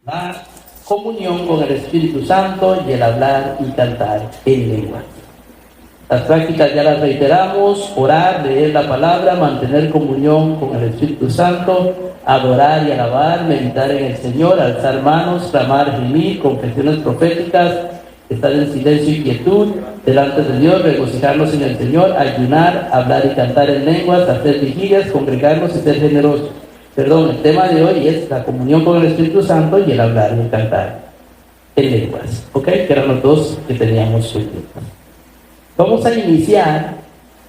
la comunión con el Espíritu Santo y el hablar y cantar en lengua. Las prácticas ya las reiteramos: orar, leer la palabra, mantener comunión con el Espíritu Santo, adorar y alabar, meditar en el Señor, alzar manos, clamar, gemir, confesiones proféticas, estar en silencio y quietud delante de Dios, regocijarnos en el Señor, ayunar, hablar y cantar en lenguas, hacer vigilias, congregarnos y ser generosos. El tema de hoy es la comunión con el Espíritu Santo y el hablar y el cantar en lenguas, ¿ok? Que eran los dos que teníamos hoy. Vamos a iniciar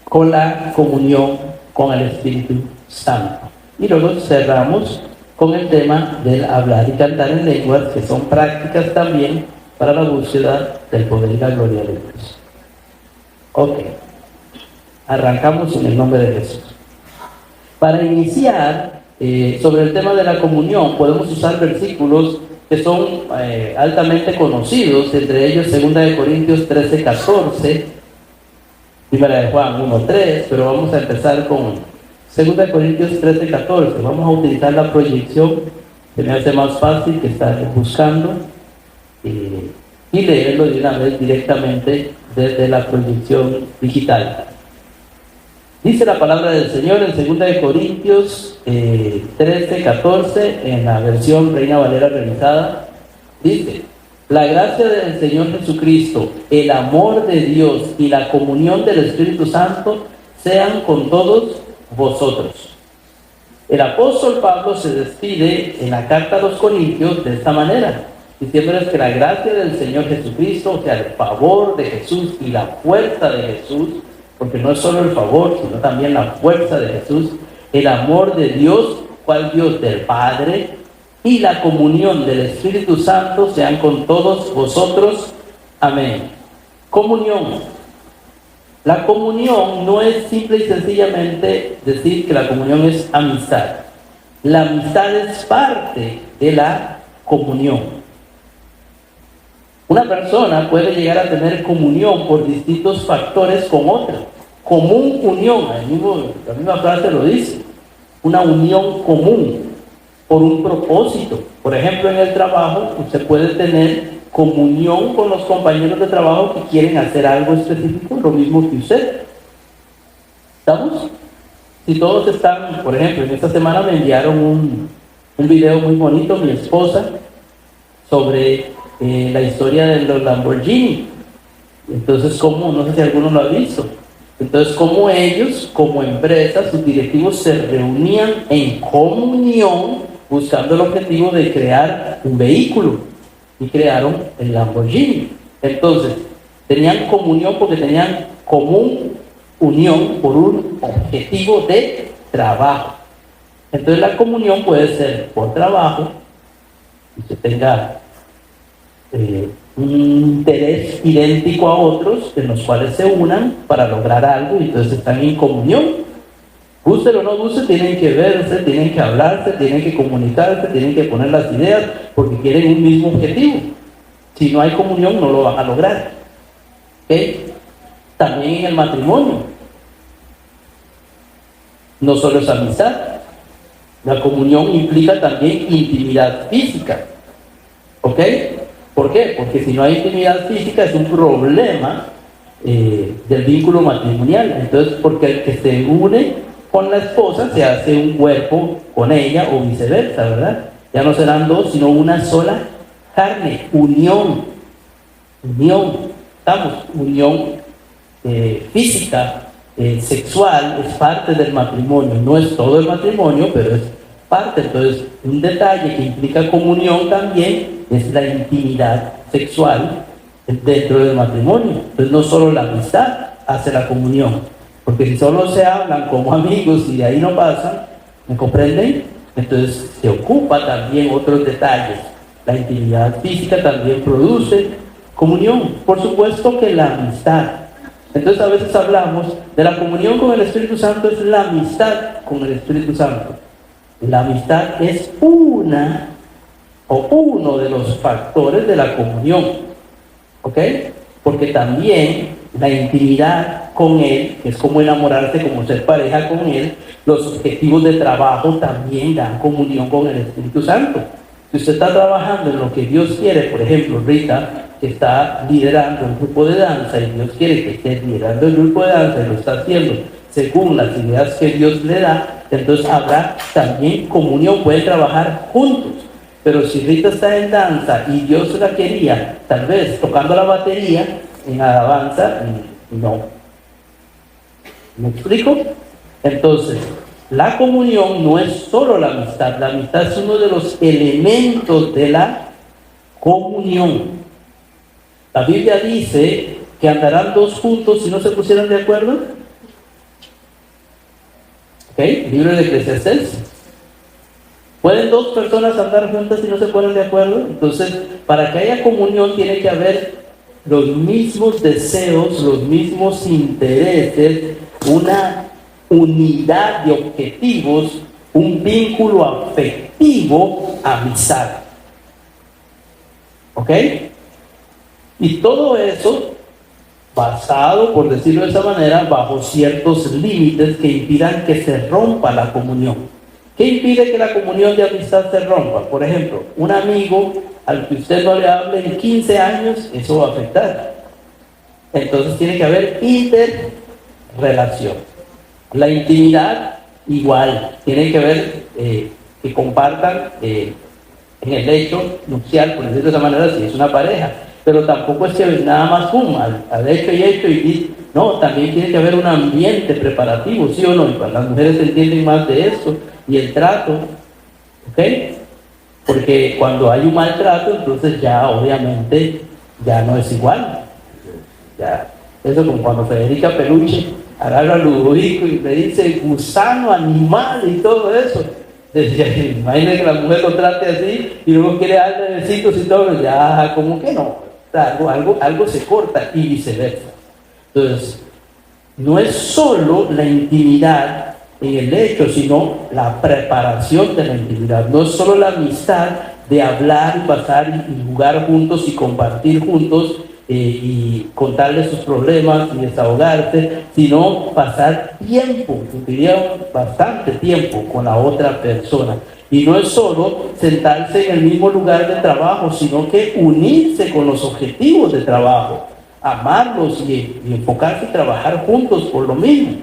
con la comunión con el Espíritu Santo y luego cerramos con el tema del hablar y cantar en lenguas, que son prácticas también para la búsqueda del poder y la gloria de Dios. Ok, arrancamos en el nombre de Jesús. Para iniciar sobre el tema de la comunión, podemos usar versículos que son altamente conocidos, entre ellos 2 Corintios 13:14, 1 Juan 1:3, pero vamos a empezar con 2 Corintios 13:14. Vamos a utilizar la proyección, que me hace más fácil que estar buscando, y leerlo de una vez directamente desde la proyección digital. Dice la palabra del Señor en 2 Corintios 13:14, en la versión Reina Valera revisada. Dice: la gracia del Señor Jesucristo, el amor de Dios y la comunión del Espíritu Santo sean con todos vosotros. El apóstol Pablo se despide en la carta a los Corintios de esta manera, diciéndoles que la gracia del Señor Jesucristo, o sea, el favor de Jesús y la fuerza de Jesús, porque no es solo el favor, sino también la fuerza de Jesús, el amor de Dios, cual Dios del Padre, y la comunión del Espíritu Santo sean con todos vosotros. Amén. Comunión. La comunión no es simple y sencillamente decir que la comunión es amistad. La amistad es parte de la comunión. Una persona puede llegar a tener comunión por distintos factores con otra. Común unión, la misma frase lo dice, una unión común por un propósito. Por ejemplo, en el trabajo, usted puede tener comunión con los compañeros de trabajo que quieren hacer algo específico, lo mismo que usted. ¿Estamos? Si todos están, por ejemplo, en esta semana me enviaron un video muy bonito, mi esposa, sobre la historia de los Lamborghini. Entonces, ¿cómo? No sé si alguno lo ha visto. Entonces, cómo ellos, como empresa, sus directivos se reunían en comunión buscando el objetivo de crear un vehículo, y crearon el Lamborghini. Entonces, tenían comunión porque tenían común unión por un objetivo de trabajo. Entonces, la comunión puede ser por trabajo, que usted tenga un interés idéntico a otros, en los cuales se unan para lograr algo, y entonces están en comunión. Guste o no guste, tienen que verse, tienen que hablarse, tienen que comunicarse, tienen que poner las ideas, porque quieren un mismo objetivo. Si no hay comunión, no lo van a lograr. ¿Okay? También en el matrimonio, no solo es amistad, la comunión implica también intimidad física. ¿Ok? ¿Por qué? Porque si no hay intimidad física es un problema del vínculo matrimonial. Entonces, porque el que se une con la esposa se hace un cuerpo con ella, o viceversa, ¿verdad? Ya no serán dos, sino una sola carne. Unión. Estamos, unión física, sexual, es parte del matrimonio. No es todo el matrimonio, pero es parte. Entonces, un detalle que implica comunión también es la intimidad sexual dentro del matrimonio. Entonces, no solo la amistad hace la comunión, porque si solo se hablan como amigos y de ahí no pasan, ¿me comprenden? Entonces, se ocupa también otros detalles. La intimidad física también produce comunión. Por supuesto que la amistad. Entonces, a veces hablamos de la comunión con el Espíritu Santo, es la amistad con el Espíritu Santo. La amistad es uno de los factores de la comunión, ¿ok? Porque también la intimidad con Él, que es como enamorarse, como ser pareja con Él, los objetivos de trabajo también dan comunión con el Espíritu Santo. Si usted está trabajando en lo que Dios quiere, por ejemplo, Rita está liderando un grupo de danza y Dios quiere que esté liderando el grupo de danza y lo está haciendo según las ideas que Dios le da, entonces habrá también comunión, pueden trabajar juntos. Pero si Rita está en danza y Dios la quería, tal vez tocando la batería en alabanza, no. ¿Me explico? Entonces, la comunión no es solo la amistad es uno de los elementos de la comunión. La Biblia dice que andarán dos juntos si no se pusieran de acuerdo. ¿Ok? Libro de Eclesiastés. ¿Pueden dos personas andar juntas si no se ponen de acuerdo? Entonces, para que haya comunión tiene que haber los mismos deseos, los mismos intereses, una unidad de objetivos, un vínculo afectivo, amistad. ¿Ok? Y todo eso basado, por decirlo de esa manera, bajo ciertos límites que impidan que se rompa la comunión. ¿Qué impide que la comunión de amistad se rompa? Por ejemplo, un amigo al que usted no le hable en 15 años, eso va a afectar. Entonces tiene que haber interrelación. La intimidad, igual, tiene que haber que compartan en el lecho nupcial, por decirlo de esa manera, si es una pareja. Pero tampoco es que nada más al hecho y no, también tiene que haber un ambiente preparativo, ¿sí o no? Y para las mujeres entienden más de esto, y el trato, ¿ok? Porque cuando hay un maltrato, entonces ya obviamente ya no es igual. Ya, eso como cuando Federica Peluche agarra a Ludovico y le dice gusano, animal y todo eso. Decía, imagínate que la mujer lo trate así y luego quiere darle besitos y todo, ya como que no. Algo se corta y viceversa. Entonces, no es solo la intimidad en el hecho, sino la preparación de la intimidad. No es solo la amistad de hablar y pasar y jugar juntos y compartir juntos y contarle sus problemas y desahogarse, sino pasar tiempo, diría bastante tiempo con la otra persona. Y no es solo sentarse en el mismo lugar de trabajo, sino que unirse con los objetivos de trabajo, amarlos y enfocarse y trabajar juntos por lo mismo.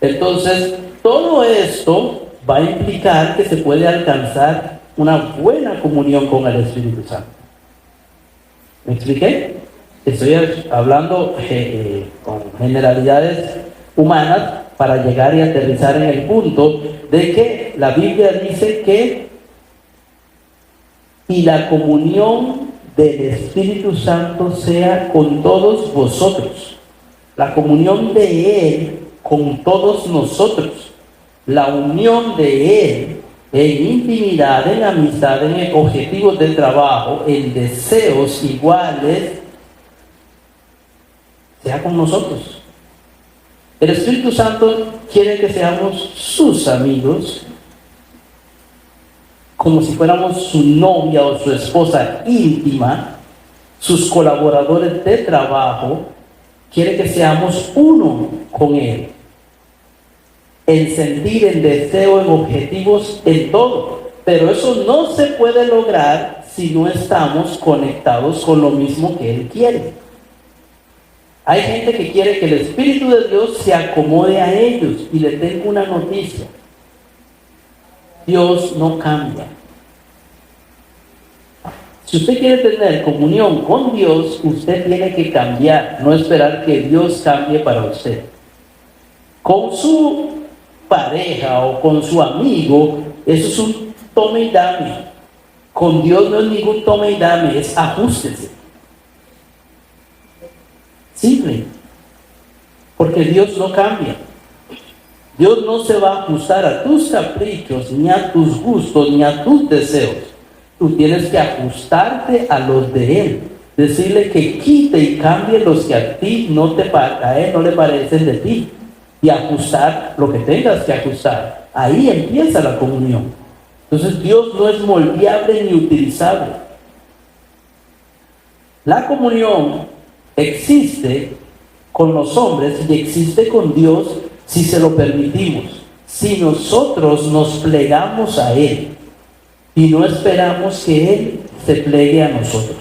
Entonces, todo esto va a implicar que se puede alcanzar una buena comunión con el Espíritu Santo. ¿Me expliqué? Estoy hablando con generalidades humanas para llegar y aterrizar en el punto de que la Biblia dice que y la comunión del Espíritu Santo sea con todos vosotros. La comunión de Él con todos nosotros. La unión de Él en intimidad, en amistad, en objetivos de trabajo, en deseos iguales, sea con nosotros. El Espíritu Santo quiere que seamos sus amigos, como si fuéramos su novia o su esposa íntima, sus colaboradores de trabajo. Quiere que seamos uno con Él, en sentir, en deseo, en objetivos, en todo. Pero eso no se puede lograr si no estamos conectados con lo mismo que Él quiere. Hay gente que quiere que el Espíritu de Dios se acomode a ellos, y les tengo una noticia: Dios no cambia. Si usted quiere tener comunión con Dios, usted tiene que cambiar, no esperar que Dios cambie para usted. Con su pareja o con su amigo, eso es un tome y dame. Con Dios no es ningún tome y dame, es ajústese. Simple. Porque Dios no cambia. Dios no se va a ajustar a tus caprichos, ni a tus gustos, ni a tus deseos. Tú tienes que ajustarte a los de Él. Decirle que quite y cambie los que a ti a Él no le parecen de ti. Y ajustar lo que tengas que ajustar. Ahí empieza la comunión. Entonces Dios no es moldeable ni utilizable. La comunión existe con los hombres y existe con Dios si se lo permitimos, si nosotros nos plegamos a Él. y no esperamos que Él se plegue a nosotros.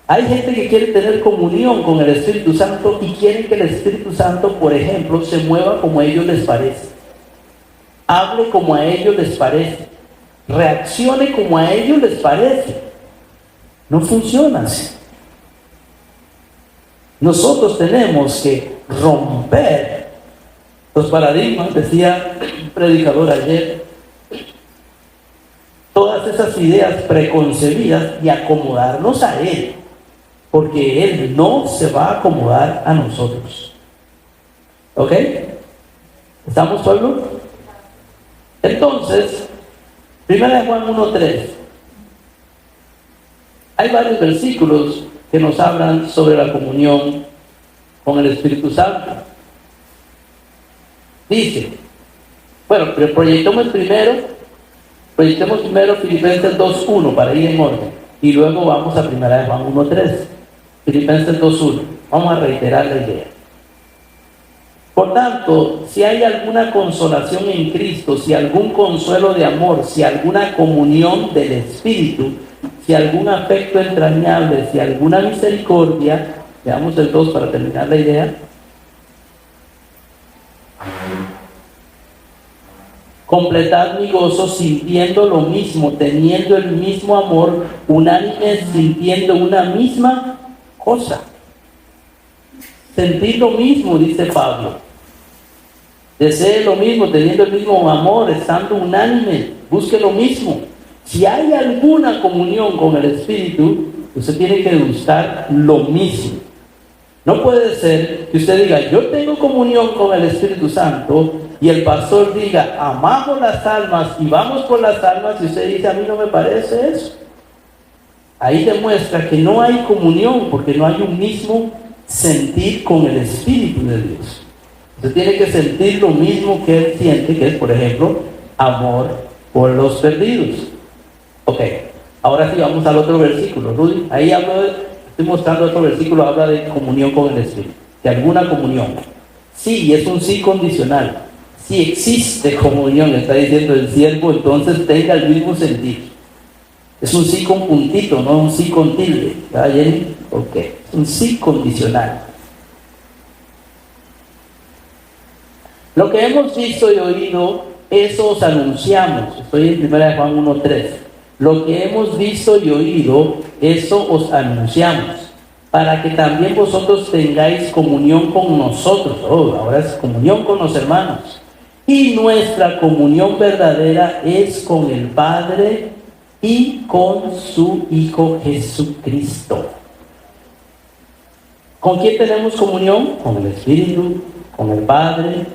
Hay gente que quiere tener comunión con el Espíritu Santo y quiere que el Espíritu Santo, por ejemplo, se mueva como a ellos les parece, hable como a ellos les parece, reaccione como a ellos les parece. No funciona así. Nosotros tenemos que romper los paradigmas, decía un predicador ayer, todas esas ideas preconcebidas y acomodarnos a Él, porque Él no se va a acomodar a nosotros. ¿Ok? ¿Estamos, pueblo? Entonces, 1 Juan 1:3. Hay varios versículos que nos hablan sobre la comunión con el Espíritu Santo. Dice, bueno, pero proyectemos primero Filipenses 2:1 para ir en orden, y luego vamos a 1 Juan 1:3. Filipenses 2:1. Vamos a reiterar la idea. Por tanto, si hay alguna consolación en Cristo, si algún consuelo de amor, si alguna comunión del Espíritu, si algún afecto entrañable, si alguna misericordia, veamos el 2 para terminar la idea. Completad mi gozo sintiendo lo mismo, teniendo el mismo amor, unánimes, sintiendo una misma cosa. Sentir lo mismo, dice Pablo. Desee lo mismo, teniendo el mismo amor, estando unánime, busque lo mismo. Si hay alguna comunión con el Espíritu, usted tiene que buscar lo mismo. No puede ser que usted diga, yo tengo comunión con el Espíritu Santo, y el pastor diga, amamos las almas y vamos por las almas, y usted dice, a mí no me parece eso. Ahí demuestra que no hay comunión, porque no hay un mismo sentir con el Espíritu de Dios. Usted tiene que sentir lo mismo que Él siente, que es, por ejemplo, amor por los perdidos. Ok, ahora sí vamos al otro versículo. Rudy, ahí estoy mostrando otro versículo, habla de comunión con el Espíritu, de alguna comunión. Sí, es un sí condicional. Si existe comunión, está diciendo el siervo, entonces tenga el mismo sentir. Es un sí con puntito, no un sí con tilde. ¿Está bien? Ok, es un sí condicional. Lo que hemos visto y oído, eso os anunciamos. Estoy en 1 Juan 1:3. Lo que hemos visto y oído, eso os anunciamos, para que también vosotros tengáis comunión con nosotros. Ahora es comunión con los hermanos. Y nuestra comunión verdadera es con el Padre y con su Hijo Jesucristo. ¿Con quién tenemos comunión? Con el Espíritu, con el Padre,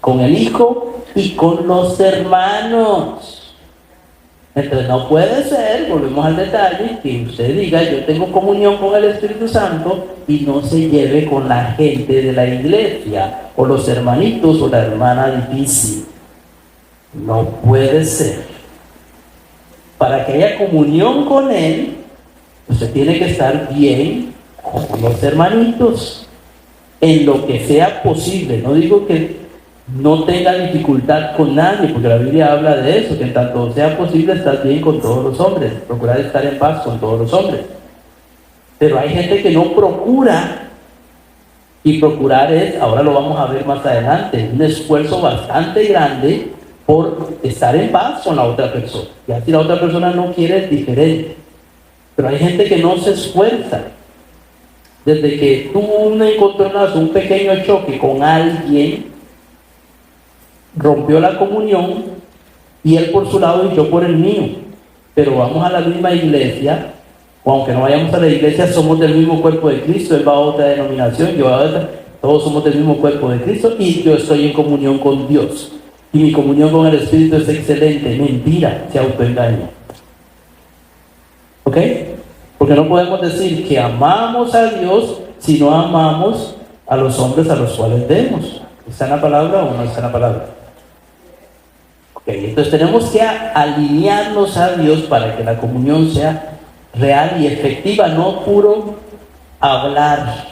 con el Hijo y con los hermanos. Entonces no puede ser, volvemos al detalle, que usted diga, yo tengo comunión con el Espíritu Santo y no se lleve con la gente de la iglesia, o los hermanitos, o la hermana difícil. No puede ser. Para que haya comunión con Él, usted tiene que estar bien con los hermanitos, en lo que sea posible. No digo que no tenga dificultad con nadie, porque la Biblia habla de eso, que en tanto sea posible estar bien con todos los hombres, procurar estar en paz con todos los hombres. Pero hay gente que no procura, y procurar es, ahora lo vamos a ver más adelante, un esfuerzo bastante grande por estar en paz con la otra persona. Ya si la otra persona no quiere, es diferente. Pero hay gente que no se esfuerza. Desde que tuvo un encontronazo, un pequeño choque con alguien, rompió la comunión, y él por su lado y yo por el mío. Pero vamos a la misma iglesia, o aunque no vayamos a la iglesia, somos del mismo cuerpo de Cristo. Él va a otra denominación, yo a otra. Todos somos del mismo cuerpo de Cristo, y yo estoy en comunión con Dios. Y mi comunión con el Espíritu es excelente. Mentira, se autoengaña. ¿Ok? Porque no podemos decir que amamos a Dios si no amamos a los hombres a los cuales vemos. ¿Está en la palabra o no está en la palabra? Ok, entonces tenemos que alinearnos a Dios para que la comunión sea real y efectiva, no puro hablar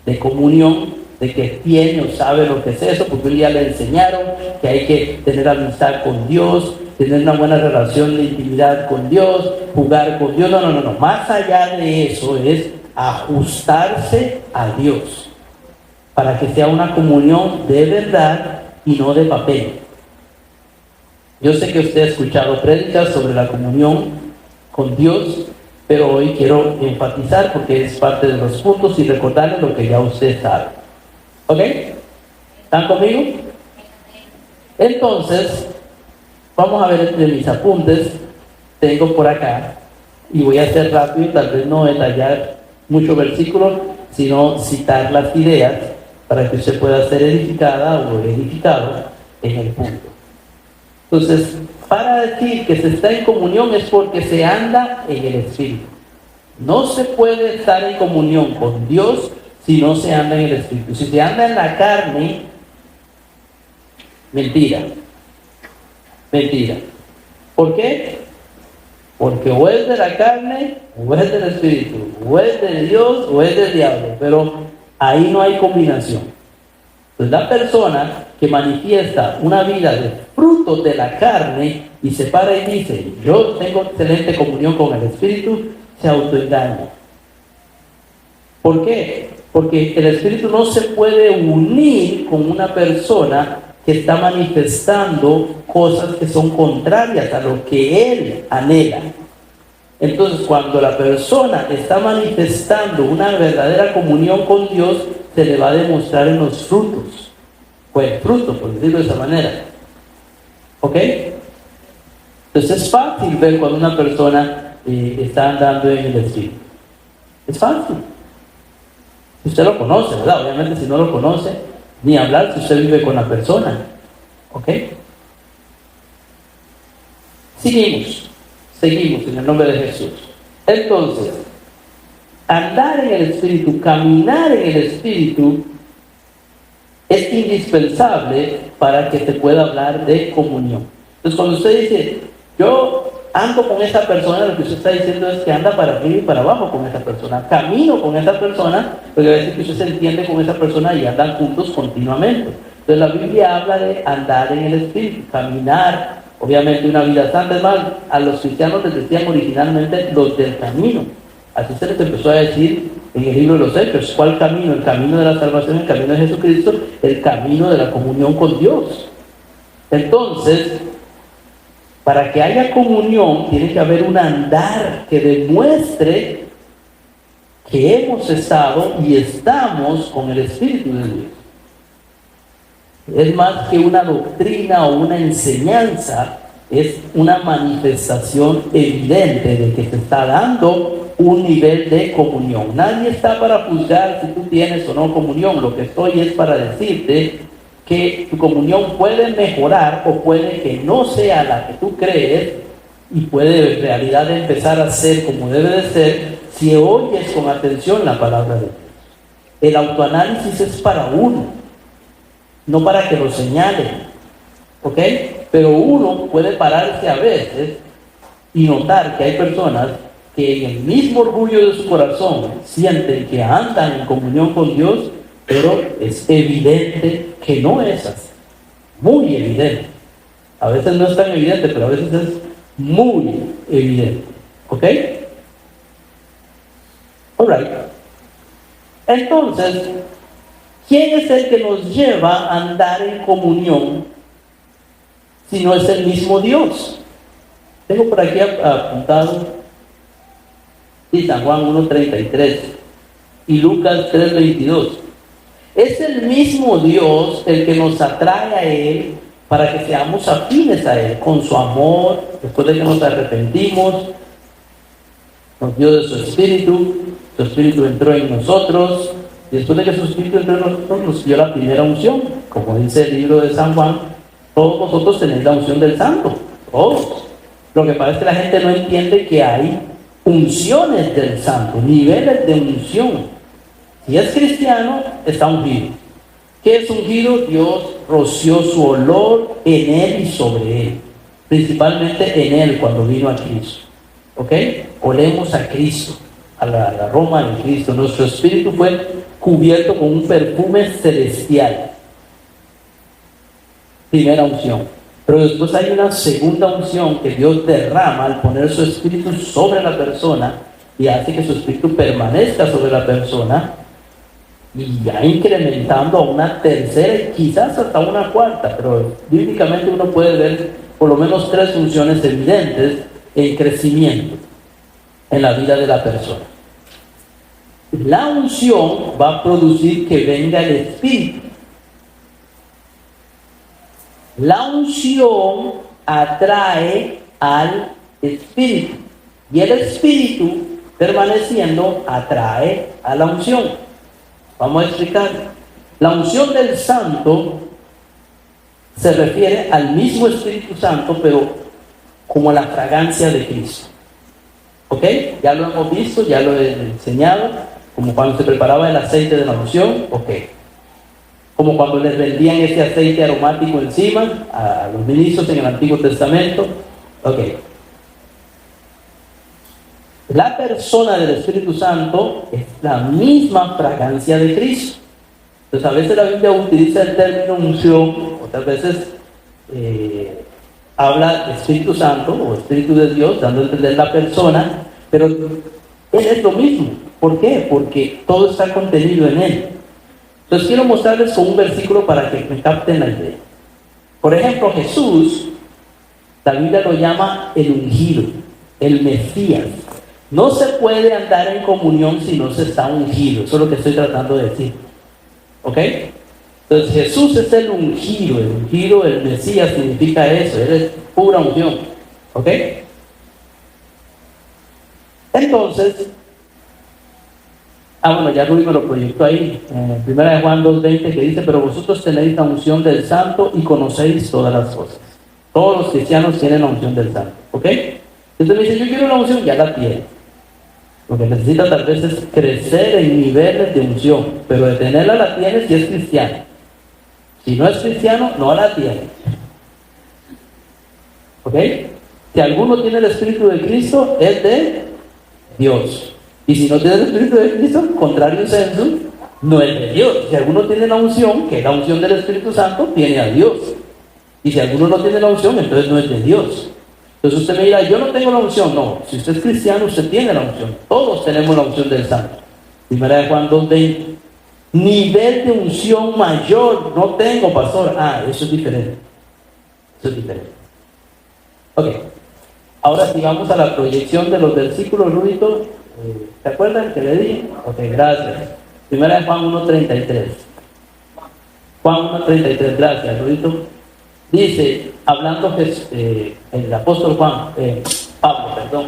de comunión, de que tiene o sabe lo que es eso, porque un día le enseñaron que hay que tener amistad con Dios, tener una buena relación de intimidad con Dios, jugar con Dios. No. Más allá de eso es ajustarse a Dios para que sea una comunión de verdad y no de papel. Yo sé que usted ha escuchado prédicas sobre la comunión con Dios, pero hoy quiero enfatizar porque es parte de los puntos y recordarle lo que ya usted sabe. ¿Ok? ¿Están conmigo? Entonces, vamos a ver entre mis apuntes. Tengo por acá, y voy a hacer rápido, tal vez no detallar muchos versículos, sino citar las ideas para que usted pueda ser edificada o edificado en el punto. Entonces, para decir que se está en comunión es porque se anda en el Espíritu. No se puede estar en comunión con Dios si no se anda en el Espíritu. Si se anda en la carne, mentira. ¿Por qué? Porque o es de la carne, o es del Espíritu, o es de Dios, o es del diablo. Pero ahí no hay combinación. Entonces la persona que manifiesta una vida de frutos de la carne y se para y dice, yo tengo excelente comunión con el Espíritu, se autoengaña. ¿Por qué? Porque el Espíritu no se puede unir con una persona que está manifestando cosas que son contrarias a lo que él anhela. Entonces, cuando la persona está manifestando una verdadera comunión con Dios, se le va a demostrar en los frutos, o el fruto, por decirlo de esa manera. ¿Ok? Entonces es fácil ver cuando una persona está andando en el Espíritu. Es fácil. Si usted lo conoce, ¿verdad? Obviamente si no lo conoce, ni hablar si usted vive con la persona. ¿Ok? Seguimos en el nombre de Jesús. Entonces, andar en el Espíritu, caminar en el Espíritu, es indispensable para que se pueda hablar de comunión. Entonces, cuando usted dice, yo ando con esa persona, lo que usted está diciendo es que anda para arriba y para abajo con esa persona, camino con esa persona, porque a veces que usted se entiende con esa persona y andan juntos continuamente. Entonces, la Biblia habla de andar en el Espíritu, caminar, obviamente una vida santa. Es más, a los cristianos les decían originalmente los del camino. Así se les empezó a decir en el libro de los Hechos. ¿Cuál camino? El camino de la salvación, el camino de Jesucristo, el camino de la comunión con Dios. Entonces, para que haya comunión, tiene que haber un andar que demuestre que hemos estado y estamos con el Espíritu de Dios. Es más que una doctrina o una enseñanza, es una manifestación evidente de que se está dando un nivel de comunión. Nadie está para juzgar si tú tienes o no comunión. Lo que estoy es para decirte que tu comunión puede mejorar o puede que no sea la que tú crees y puede en realidad empezar a ser como debe de ser si oyes con atención la palabra de Dios. El autoanálisis es para uno, no para que lo señalen, ¿ok? Pero uno puede pararse a veces y notar que hay personas que en el mismo orgullo de su corazón sienten que andan en comunión con Dios, pero es evidente que no es así, muy evidente. A veces no es tan evidente, pero a veces es muy evidente, ¿ok? Alright. Entonces, ¿quién es el que nos lleva a andar en comunión si no es el mismo Dios? Tengo por aquí apuntado San Juan 1:33 y Lucas 3:22. Es el mismo Dios el que nos atrae a Él para que seamos afines a Él con su amor. Después de que nos arrepentimos, nos dio de su Espíritu entró en nosotros. Y después de que su Espíritu entró en nosotros, nos dio la primera unción. Como dice el libro de San Juan, todos vosotros tenéis la unción del Santo, todos. Lo que pasa es que la gente no entiende que hay unciones del Santo, niveles de unción. Si es cristiano, está ungido. ¿Qué es ungido? Dios roció su olor en él y sobre él, principalmente en él cuando vino a Cristo. ¿Ok? Olemos a Cristo, a la aroma de Cristo. Nuestro espíritu fue cubierto con un perfume celestial. Primera unción. Pero después hay una segunda unción que Dios derrama al poner su espíritu sobre la persona y hace que su espíritu permanezca sobre la persona, y ya incrementando a una tercera y quizás hasta una cuarta, pero bíblicamente uno puede ver por lo menos 3 funciones evidentes en crecimiento en la vida de la persona. La unción va a producir que venga el espíritu. La unción atrae al espíritu y el espíritu permaneciendo atrae a la unción. Vamos a explicar. La unción del Santo se refiere al mismo Espíritu Santo, pero como la fragancia de Cristo. ¿Ok? Ya lo hemos visto, ya lo he enseñado, como cuando se preparaba el aceite de la unción. Ok. Como cuando les vendían ese aceite aromático encima a los ministros en el Antiguo Testamento. Ok. La persona del Espíritu Santo es la misma fragancia de Cristo. Entonces a veces la Biblia utiliza el término unción, otras veces habla de Espíritu Santo o Espíritu de Dios, dando a entender la persona, pero Él es lo mismo. ¿Por qué? Porque todo está contenido en Él. Entonces quiero mostrarles con un versículo para que me capten la idea. Por ejemplo, Jesús, la Biblia lo llama el ungido, el Mesías. No se puede andar en comunión si no se está ungido. Eso es lo que estoy tratando de decir. ¿Ok? Entonces Jesús es el ungido. El ungido, el Mesías significa eso. Él es pura unción. ¿Ok? Entonces, bueno, ya Rubí me lo proyectó ahí. Primera de Juan 2:20 que dice: pero vosotros tenéis la unción del Santo y conocéis todas las cosas. Todos los cristianos tienen la unción del Santo. ¿Ok? Entonces me dice: yo quiero la unción, ya la tiene. Lo que necesita tal vez es crecer en niveles de unción, pero de tenerla la tiene si es cristiano. Si no es cristiano, no la tiene. ¿Ok? Si alguno tiene el Espíritu de Cristo, es de Dios. Y si no tiene el Espíritu de Cristo, contrario sensu, no es de Dios. Si alguno tiene la unción, que es la unción del Espíritu Santo, tiene a Dios. Y si alguno no tiene la unción, entonces no es de Dios. Entonces usted me dirá: yo no tengo la unción. No, si usted es cristiano, usted tiene la unción. Todos tenemos la unción del Santo. Primera de Juan 2:20. Nivel de unción mayor no tengo, pastor. Eso es diferente. Eso es diferente. Ok. Ahora sí vamos a la proyección de los versículos, Rudito. ¿Se acuerdan que le dije? Ok, gracias. Primera de Juan 1:33. Juan 1:33, gracias, Rudito. Dice, hablando el apóstol Pablo,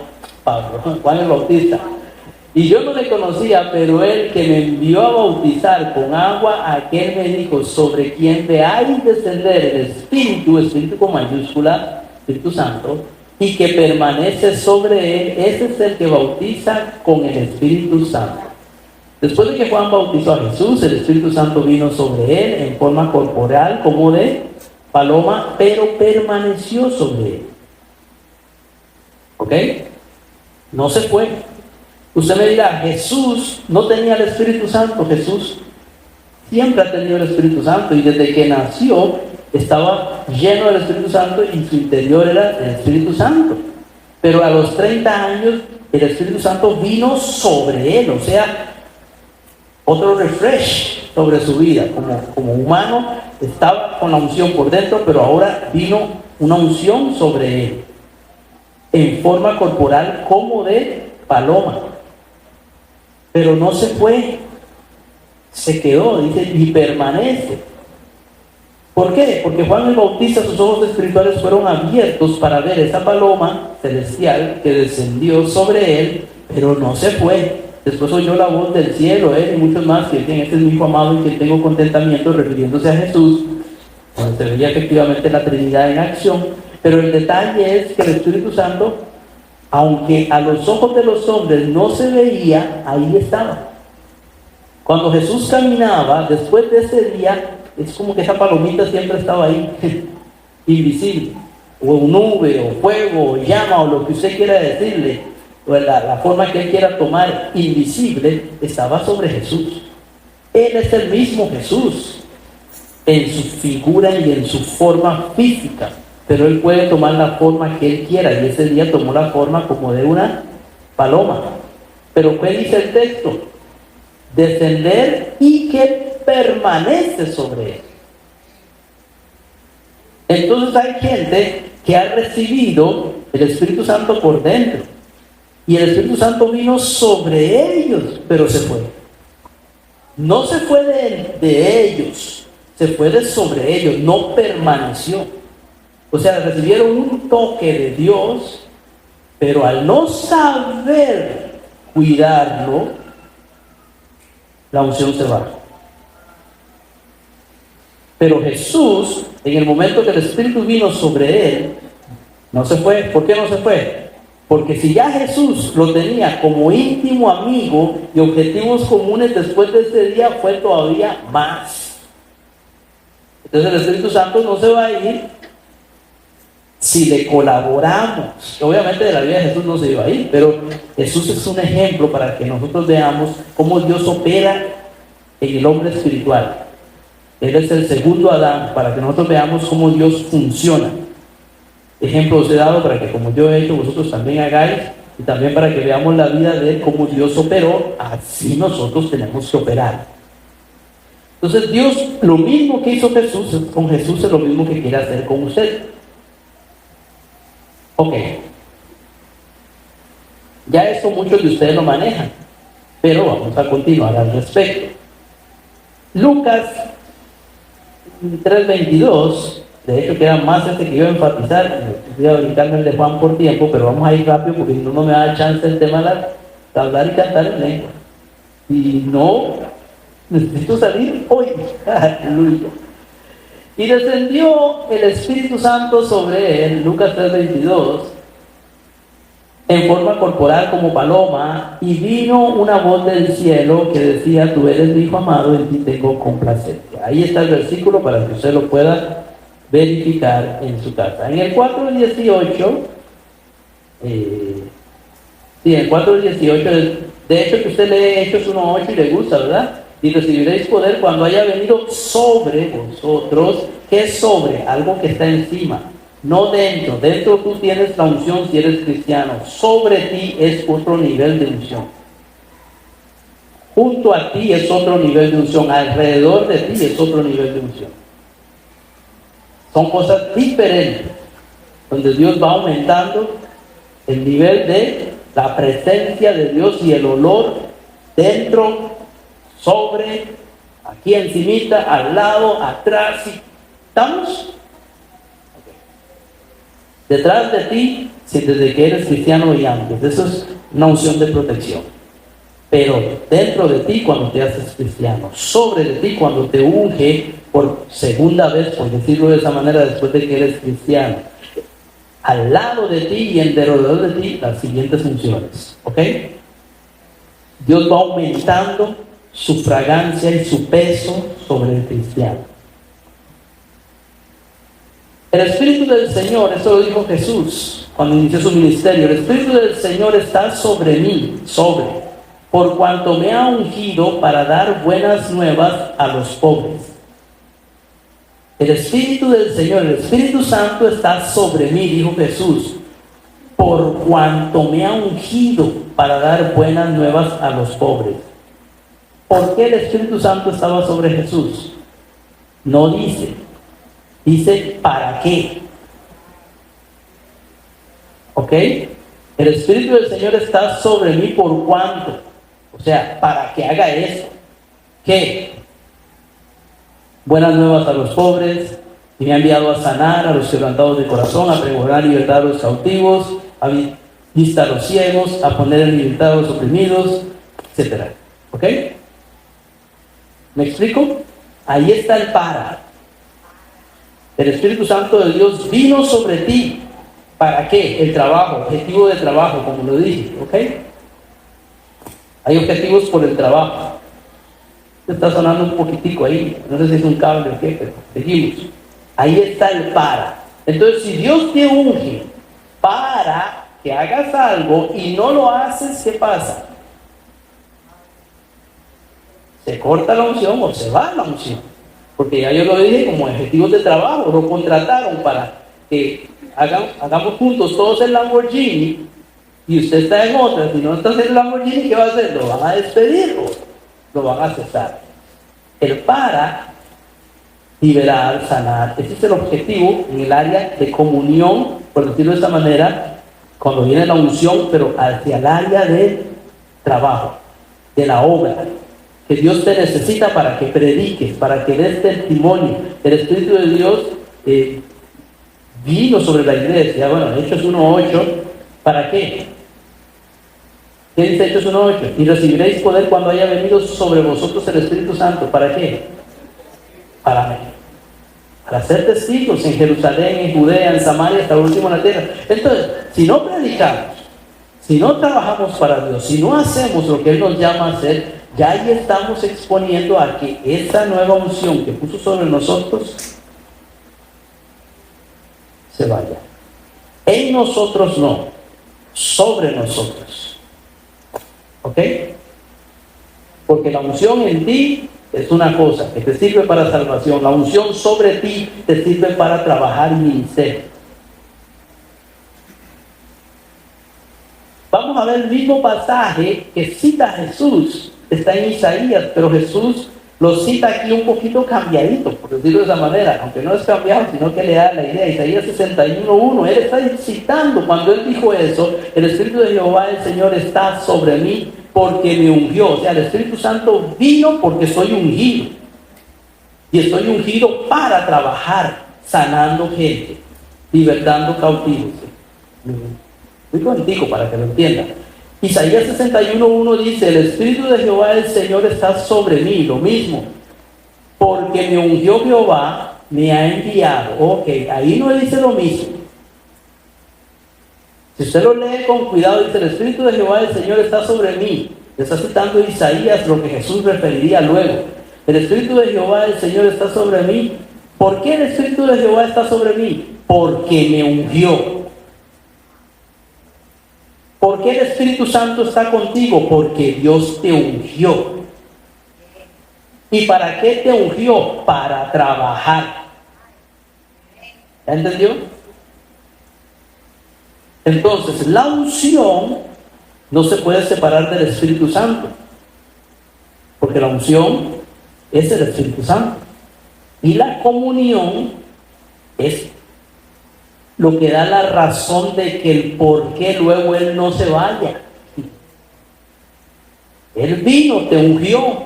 Juan el Bautista: y yo no le conocía, pero él que me envió a bautizar con agua, aquel me dijo: sobre quien veáis descender el Espíritu con mayúscula, Espíritu Santo, y que permanece sobre él, ese es el que bautiza con el Espíritu Santo. Después de que Juan bautizó a Jesús, el Espíritu Santo vino sobre él en forma corporal como de paloma, pero permaneció sobre él. ¿Ok? No se fue. Usted me dirá: Jesús no tenía el Espíritu Santo. Jesús siempre ha tenido el Espíritu Santo y desde que nació estaba lleno del Espíritu Santo y su interior era el Espíritu Santo. Pero a los 30 años el Espíritu Santo vino sobre él, o sea, otro refresh sobre su vida. Como humano estaba con la unción por dentro, pero ahora vino una unción sobre él en forma corporal como de paloma. Pero no se fue, se quedó, dice, y permanece. ¿Por qué? Porque Juan el Bautista, sus ojos espirituales fueron abiertos para ver esa paloma celestial que descendió sobre él, pero no se fue. Después oyó la voz del cielo, él y muchos más que decían: este es mi hijo amado en quien tengo contentamiento, refiriéndose a Jesús, donde se veía efectivamente la Trinidad en acción. Pero el detalle es que el Espíritu Santo, aunque a los ojos de los hombres no se veía, ahí estaba. Cuando Jesús caminaba, después de ese día, es como que esa palomita siempre estaba ahí, invisible, o nube, o fuego, o llama, o lo que usted quiera decirle, o la forma que él quiera tomar, invisible, estaba sobre Jesús. Él es el mismo Jesús, en su figura y en su forma física. pero Él puede tomar la forma que Él quiera, y ese día tomó la forma como de una paloma. Pero ¿qué dice el texto? Descender y que permanece sobre Él. Entonces hay gente que ha recibido el Espíritu Santo por dentro, y el Espíritu Santo vino sobre ellos, pero se fue. No se fue de ellos, se fue de sobre ellos, no permaneció. O sea, recibieron un toque de Dios, pero al no saber cuidarlo, la unción se va. Pero Jesús, en el momento que el Espíritu vino sobre él, no se fue. ¿Por qué no se fue? Porque si ya Jesús lo tenía como íntimo amigo y objetivos comunes, después de ese día fue todavía más. Entonces el Espíritu Santo no se va a ir si le colaboramos. Obviamente de la vida de Jesús no se iba a ir, pero Jesús es un ejemplo para que nosotros veamos cómo Dios opera en el hombre espiritual. Él es el segundo Adán, para que nosotros veamos cómo Dios funciona. Ejemplos he dado para que, como yo he hecho, vosotros también hagáis, y también para que veamos la vida de Él, cómo Dios operó, así nosotros tenemos que operar. Entonces Dios, lo mismo que hizo Jesús con Jesús, es lo mismo que quiere hacer con usted. Ok. Ya esto muchos de ustedes lo manejan, pero vamos a continuar al respecto. Lucas 3:22, de hecho queda más que yo enfatizar, voy a brincarme el de Juan por tiempo, pero vamos a ir rápido porque no me da chance el tema de hablar y cantar en lengua. Y no, necesito salir hoy. Aleluya. Y descendió el Espíritu Santo sobre él, Lucas 3:22, en forma corporal como paloma, y vino una voz del cielo que decía: tú eres mi hijo amado, en ti tengo complacencia. Ahí está el versículo para que usted lo pueda verificar en su casa. En el 4:18, en el 4:18, de hecho que usted lee Hechos 1:8 y le gusta, ¿verdad? Y recibiréis poder cuando haya venido sobre vosotros. ¿Qué es sobre? Algo que está encima, no dentro. Dentro tú tienes la unción si eres cristiano. Sobre ti es otro nivel de unción. Junto a ti es otro nivel de unción. Alrededor de ti es otro nivel de unción. Son cosas diferentes, donde Dios va aumentando el nivel de la presencia de Dios y el olor dentro, sobre, aquí encimita, al lado, atrás. ¿Estamos? Detrás de ti, desde que eres cristiano y antes, eso es una unción de protección. Pero dentro de ti cuando te haces cristiano, sobre de ti cuando te unge por segunda vez, por decirlo de esa manera, después de que eres cristiano, al lado de ti y alrededor de ti las siguientes funciones, ¿ok? Dios va aumentando su fragancia y su peso sobre el cristiano. El Espíritu del Señor, eso lo dijo Jesús cuando inició su ministerio: el Espíritu del Señor está sobre mí, por cuanto me ha ungido para dar buenas nuevas a los pobres. El Espíritu del Señor, el Espíritu Santo está sobre mí, dijo Jesús, por cuanto me ha ungido para dar buenas nuevas a los pobres. ¿Por qué el Espíritu Santo estaba sobre Jesús? No dice, dice ¿para qué? ¿Ok? El Espíritu del Señor está sobre mí por cuanto, o sea, para que haga eso. ¿Qué? Buenas nuevas a los pobres, y me ha enviado a sanar a los quebrantados de corazón, a pregonar libertad a los cautivos, a vista a los ciegos, a poner en libertad a los oprimidos, etc. ¿Ok? ¿Me explico? Ahí está el para. El Espíritu Santo de Dios vino sobre ti. ¿Para qué? El trabajo, objetivo de trabajo, como lo dije, ¿ok? Hay objetivos por el trabajo. Está sonando un poquitico ahí, no sé si es un cable o qué, pero seguimos. Ahí está el para. Entonces, si Dios te unge para que hagas algo y no lo haces, ¿qué pasa? Se corta la unción o se va la unción. Porque ya yo lo dije como objetivos de trabajo, lo contrataron para que hagamos juntos todos el Lamborghini y usted está en otra, si no está en el Lamborghini, ¿qué va a hacer? Lo van a despedir o lo van a cesar. El para liberar, sanar, ese es el objetivo en el área de comunión, por decirlo de esta manera, cuando viene la unción, pero hacia el área del trabajo, de la obra, que Dios te necesita para que prediques, para que des testimonio. El Espíritu de Dios vino sobre la iglesia, bueno, Hechos 1:8, ¿para qué? ¿Qué dice Hechos 1:8? Y recibiréis poder cuando haya venido sobre vosotros el Espíritu Santo. ¿Para qué? Para ser testigos en Jerusalén, en Judea, en Samaria, hasta el último de la tierra. Entonces, si no predicamos, si no trabajamos para Dios, si no hacemos lo que Él nos llama a hacer, ya ahí estamos exponiendo a que esa nueva unción que puso sobre nosotros se vaya. En nosotros no, sobre nosotros. ¿Ok? Porque la unción en ti es una cosa que te sirve para salvación. La unción sobre ti te sirve para trabajar y ministerio. Vamos a ver el mismo pasaje que cita Jesús. Está en Isaías, pero Jesús lo cita aquí un poquito cambiadito, por decirlo de esa manera, aunque no es cambiado, sino que le da la idea. Isaías 61:1, él está citando, cuando él dijo eso, el Espíritu de Jehová, el Señor, está sobre mí, porque me ungió. O sea, el Espíritu Santo vino porque soy ungido. Y estoy ungido para trabajar, sanando gente, libertando cautivos. Muy contigo para que lo entiendan. Isaías 61:1 dice: el Espíritu de Jehová, el Señor, está sobre mí. Lo mismo, porque me ungió Jehová, me ha enviado. Ok, ahí no dice lo mismo. Si usted lo lee con cuidado, dice: el Espíritu de Jehová, el Señor, está sobre mí. Está citando Isaías lo que Jesús referiría luego. El Espíritu de Jehová, el Señor, está sobre mí. ¿Por qué el Espíritu de Jehová está sobre mí? Porque me ungió. ¿Por qué el Espíritu Santo está contigo? Porque Dios te ungió. ¿Y para qué te ungió? Para trabajar. ¿Ya entendió? Entonces, la unción no se puede separar del Espíritu Santo, porque la unción es el Espíritu Santo. Y la comunión es lo que da la razón de que el por qué luego Él no se vaya. Él vino, te ungió.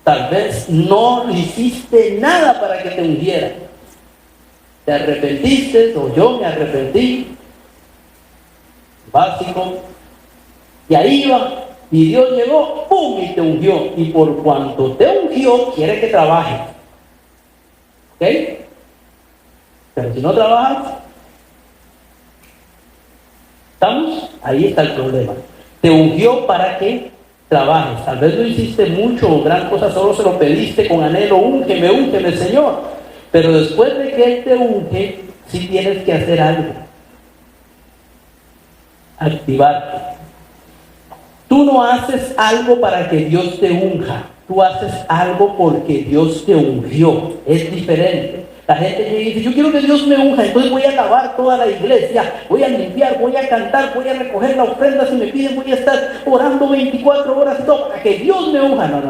Tal vez no hiciste nada para que te ungiera. Te arrepentiste, o yo me arrepentí. Básico. Y ahí iba, y Dios llegó, ¡pum!, y te ungió. Y por cuanto te ungió, quiere que trabajes. ¿Ok? Pero si no trabajas, ¿estamos? Ahí está el problema. Te ungió para que trabajes. Tal vez no hiciste mucho o gran cosa, solo se lo pediste con anhelo: úngeme, Señor. Pero después de que Él te unge, sí tienes que hacer algo. Activarte. Tú no haces algo para que Dios te unja. Tú haces algo porque Dios te ungió. Es diferente. La gente que dice: yo quiero que Dios me unja, entonces voy a lavar toda la iglesia, voy a limpiar, voy a cantar, voy a recoger la ofrenda, si me piden voy a estar orando 24 horas y todo para que Dios me unja. No.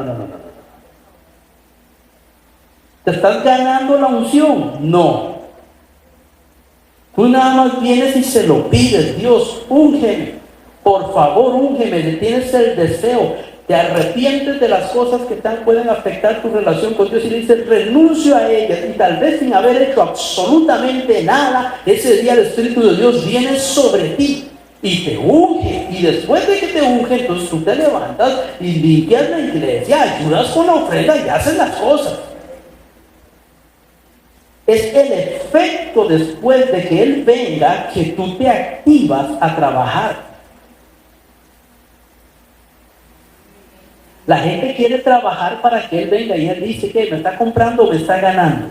¿Te estás ganando la unción? No. Tú nada más vienes y se lo pides: Dios, úngeme, por favor, úngeme. Tienes el deseo. Te arrepientes de las cosas que pueden afectar tu relación con Dios y le dices: renuncio a ellas. Y tal vez sin haber hecho absolutamente nada, ese día el Espíritu de Dios viene sobre ti y te unge. Y después de que te unge, entonces tú te levantas y limpias la iglesia, ayudas con la ofrenda y haces las cosas. Es el efecto después de que Él venga que tú te activas a trabajar. La gente quiere trabajar para que Él venga y Él dice que me está comprando o me está ganando.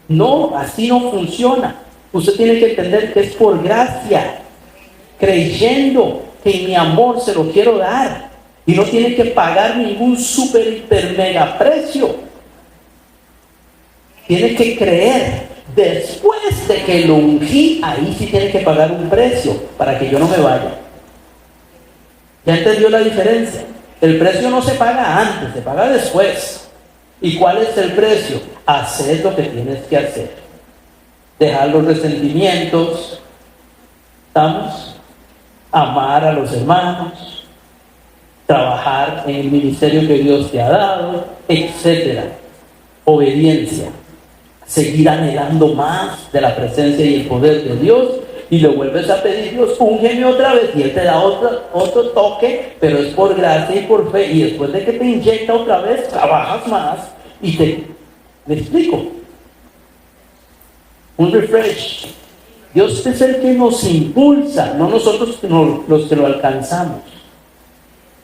No, así no funciona. Usted tiene que entender que es por gracia, creyendo que mi amor se lo quiero dar y no tiene que pagar ningún super, hiper, mega precio. Tiene que creer. Después de que lo ungí, ahí sí tiene que pagar un precio para que yo no me vaya. ¿Ya entendió la diferencia? El precio no se paga antes, se paga después. ¿Y cuál es el precio? Hacer lo que tienes que hacer. Dejar los resentimientos, ¿estamos? Amar a los hermanos, trabajar en el ministerio que Dios te ha dado, etcétera. Obediencia. Seguir anhelando más de la presencia y el poder de Dios, y le vuelves a pedir: Dios, úngeme otra vez, y Él te da otro toque, pero es por gracia y por fe, y después de que te inyecta otra vez, trabajas más, y ¿me explico? Un refresh. Dios es el que nos impulsa, no nosotros los que lo alcanzamos.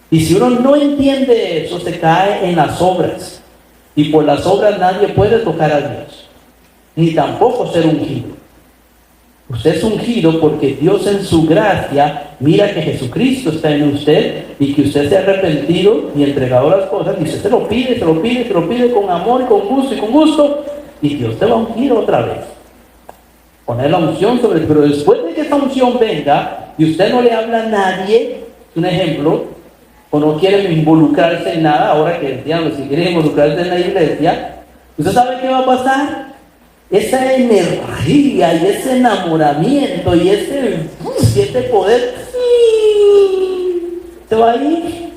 Y si uno no entiende eso, se cae en las obras, y por las obras nadie puede tocar a Dios, ni tampoco ser ungido. Usted es ungido porque Dios en su gracia mira que Jesucristo está en usted y que usted se ha arrepentido y entregado las cosas, y usted se lo pide con amor y con gusto, y Dios te va a ungir otra vez. Poner la unción sobre él. Pero después de que esa unción venga y usted no le habla a nadie, un ejemplo, o no quiere involucrarse en nada, ahora que decíamos, si quiere involucrarse en la iglesia, ¿usted sabe qué va a pasar? Esa energía y ese enamoramiento y ese poder se va a ir.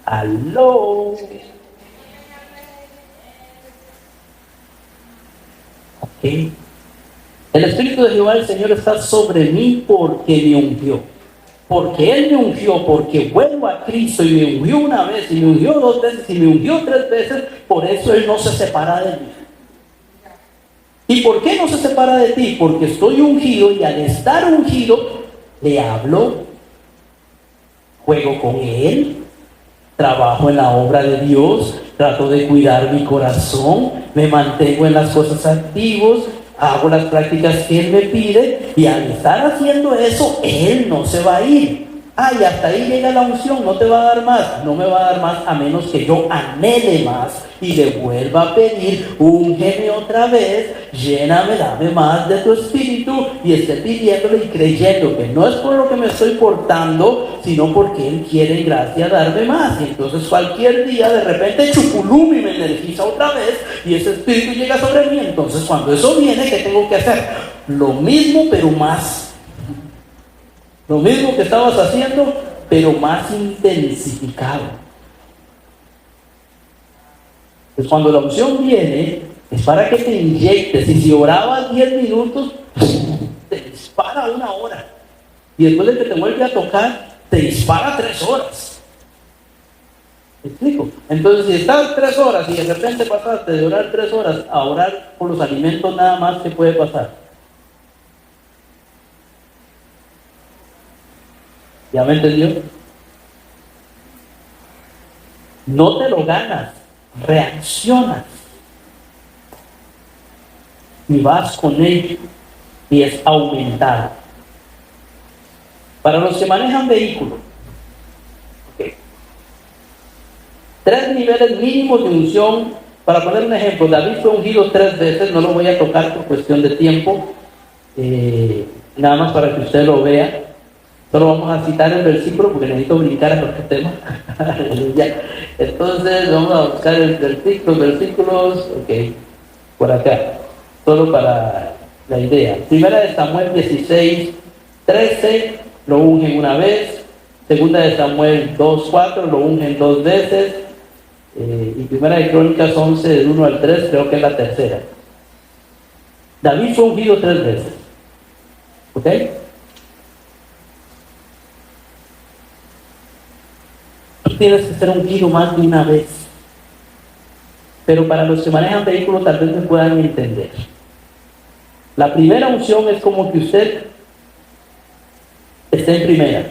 Aló. Okay. El Espíritu de Jehová el Señor está sobre mí porque me ungió. Porque Él me ungió, porque vuelvo a Cristo, y me ungió una vez, y me ungió 2 veces, y me ungió 3 veces. Por eso Él no se separa de mí. ¿Y por qué no se separa de ti? Porque estoy ungido, y al estar ungido le hablo, juego con Él, trabajo en la obra de Dios, trato de cuidar mi corazón, me mantengo en las cosas activas, hago las prácticas que Él me pide, y al estar haciendo eso, Él no se va a ir. Y hasta ahí llega la unción, no te va a dar más. No me va a dar más a menos que yo anhele más y le vuelva a pedir: úngeme otra vez, lléname, dame más de tu espíritu, y esté pidiéndole y creyendo que no es por lo que me estoy portando, sino porque Él quiere en gracia darme más. Y entonces cualquier día de repente chupulum y me energiza otra vez, y ese espíritu llega sobre mí. Entonces cuando eso viene, ¿qué tengo que hacer? Lo mismo pero más. Lo mismo que estabas haciendo, pero más intensificado. Pues cuando la unción viene, es para que te inyectes. Y si orabas 10 minutos, te dispara 1 hora. Y después de que te vuelve a tocar, te dispara 3 horas. ¿Me explico? Entonces, si estás 3 horas y de repente pasaste de orar 3 horas a orar por los alimentos nada más, ¿qué puede pasar? ¿Ya me entendió? No te lo ganas, reaccionas. Y vas con ello, y es aumentado. Para los que manejan vehículos, 3 niveles mínimos de unción. Para poner un ejemplo, David fue ungido 3 veces, no lo voy a tocar por cuestión de tiempo, nada más para que usted lo vea. Solo vamos a citar el versículo porque necesito brincar a otro tema. Entonces vamos a buscar el versículos, ok, por acá, solo para la idea. Primera de Samuel 16, 13, lo ungen 1 vez. Segunda de Samuel 2, 4, lo ungen 2 veces. Y Primera de Crónicas 11, del 1 al 3, creo que es la tercera. David fue ungido 3 veces. ¿Ok? Tú tienes que ser ungido más de 1 vez. Pero para los que manejan vehículos tal vez me puedan entender. La primera unción es como que usted esté en primera.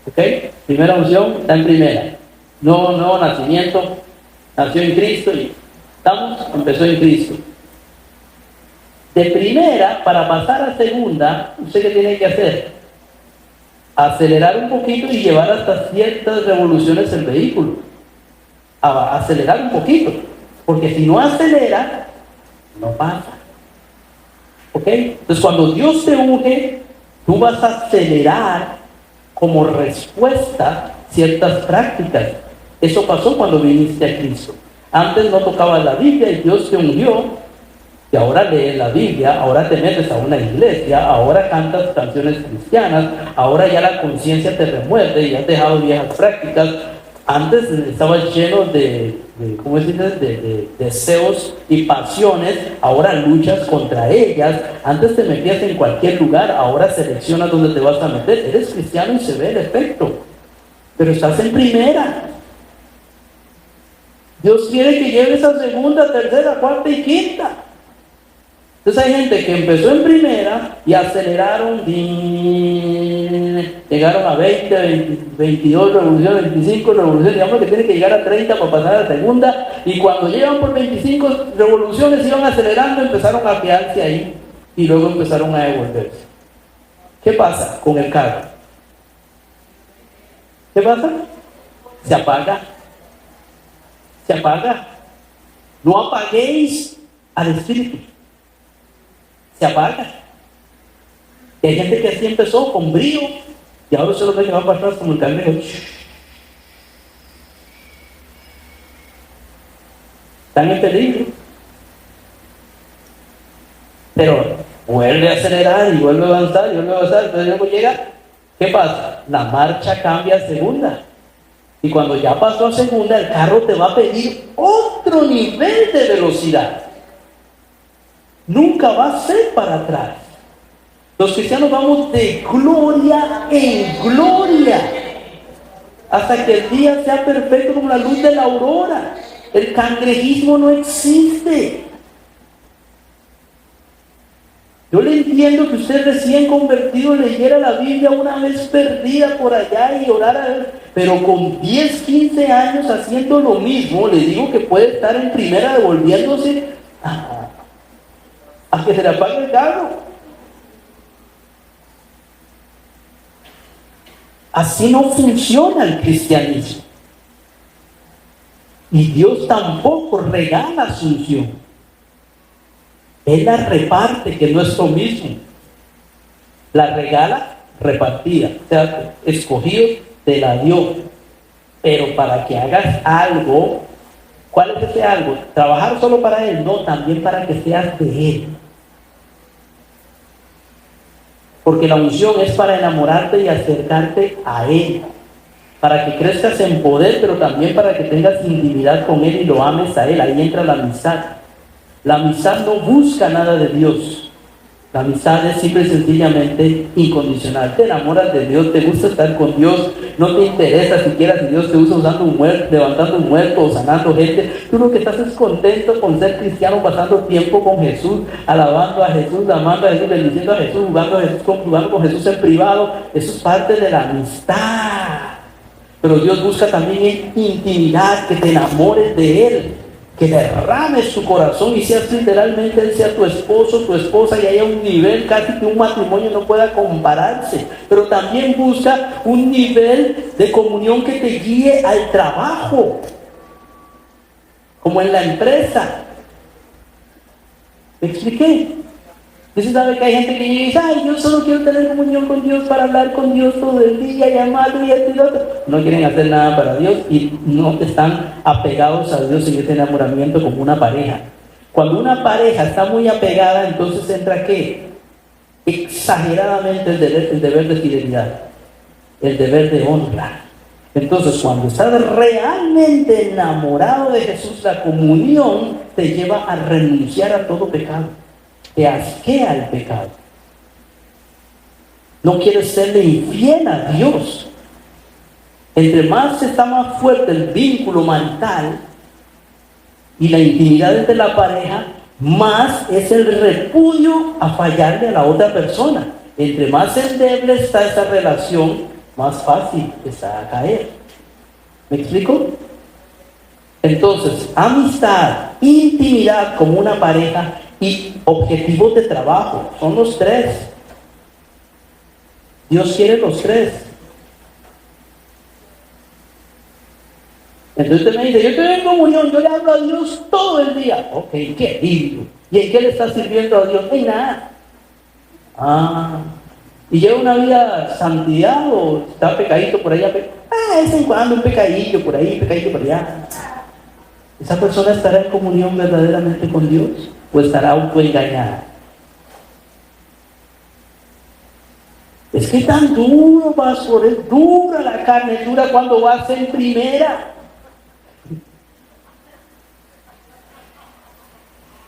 ¿Ok? Primera unción está en primera. Nuevo nacimiento, nació en Cristo y empezó en Cristo. De primera, para pasar a segunda, ¿usted qué tiene que hacer? Acelerar un poquito y llevar hasta ciertas revoluciones el vehículo. a acelerar un poquito, porque si no acelera, no pasa. ¿Ok? Entonces cuando Dios te unge, tú vas a acelerar como respuesta ciertas prácticas. Eso pasó cuando viniste a Cristo. Antes no tocabas la Biblia y Dios te ungió, y ahora lees la Biblia, ahora te metes a una iglesia, ahora cantas canciones cristianas, ahora ya la conciencia te remuerde y has dejado viejas prácticas. Antes estabas lleno ¿cómo decirles? De deseos y pasiones, ahora luchas contra ellas. Antes te metías en cualquier lugar, ahora seleccionas dónde te vas a meter. Eres cristiano y se ve el efecto, pero estás en primera. Dios quiere que lleves a segunda, tercera, cuarta y quinta. Entonces hay gente que empezó en primera y aceleraron, llegaron a 20, 22 revoluciones, 25 revoluciones, digamos que tiene que llegar a 30 para pasar a la segunda, y cuando llegan por 25 revoluciones iban acelerando, empezaron a quedarse ahí y luego empezaron a devolverse. ¿Qué pasa con el carro? ¿Qué pasa? Se apaga. Se apaga. No apaguéis al espíritu. Se apaga. Y hay gente que así empezó con brío y ahora se lo ve que va para atrás como el cangrejo. Están en peligro. Pero vuelve a acelerar y vuelve a avanzar y vuelve a avanzar. Entonces luego llega, ¿qué pasa? La marcha cambia a segunda. Y cuando ya pasó a segunda, el carro te va a pedir otro nivel de velocidad. Nunca va a ser para atrás. Los cristianos vamos de gloria en gloria hasta que el día sea perfecto como la luz de la aurora. El cangrejismo no existe. Yo le entiendo que usted recién convertido leyera la Biblia una vez perdida por allá y orara, pero con 10, 15 años haciendo lo mismo, le digo que puede estar en primera devolviéndose a que se le apague el carro. Así no funciona el cristianismo. Y Dios tampoco regala su unción. Él la reparte, que no es lo mismo. La regala repartida, o sea, escogido te la dio. Pero para que hagas algo, ¿cuál es ese algo? ¿Trabajar solo para Él? No, también para que seas de Él. Porque la unción es para enamorarte y acercarte a Él, para que crezcas en poder, pero también para que tengas intimidad con Él y lo ames a Él. Ahí entra la amistad. La amistad no busca nada de Dios. La amistad es simple y sencillamente incondicional. Te enamoras de Dios, te gusta estar con Dios, no te interesa siquiera si Dios te usa usando un muerto, levantando un muerto o sanando gente. Tú lo que estás es contento con ser cristiano, pasando tiempo con Jesús, alabando a Jesús, amando a Jesús, bendiciendo a Jesús, jugando con Jesús en privado. Eso es parte de la amistad. Pero Dios busca también intimidad, que te enamores de Él, que derrames tu corazón y seas literalmente Él sea tu esposo, tu esposa, y haya un nivel casi que un matrimonio no pueda compararse. Pero también busca un nivel de comunión que te guíe al trabajo, como en la empresa. ¿Me expliqué? Usted sabe que hay gente que dice, ay, yo solo quiero tener comunión con Dios para hablar con Dios todo el día, llamarlo y esto y lo otro. No quieren hacer nada para Dios y no están apegados a Dios en ese enamoramiento como una pareja. Cuando una pareja está muy apegada, entonces entra ¿qué? Exageradamente el deber de fidelidad, el deber de honra. Entonces, cuando estás realmente enamorado de Jesús, la comunión te lleva a renunciar a todo pecado. Te asquea el pecado. No quieres serle infiel a Dios. Entre más está más fuerte el vínculo marital y la intimidad entre la pareja, más es el repudio a fallarle a la otra persona. Entre más endeble está esa relación, más fácil está a caer. ¿Me explico? Entonces, amistad, intimidad como una pareja y objetivos de trabajo, son los tres. Dios quiere los tres. Entonces usted me dice, yo estoy en comunión, yo le hablo a Dios todo el día. Ok, qué lindo. ¿Y en qué le está sirviendo a Dios? En nada. ¿Y lleva una vida santidad o está pecadito por allá? De vez en cuando un pecadillo por ahí, pecadillo por allá. ¿Esa persona estará en comunión verdaderamente con Dios o estará autoengañada? Es que es tan duro, pastor, es dura la carne, es dura cuando vas en primera.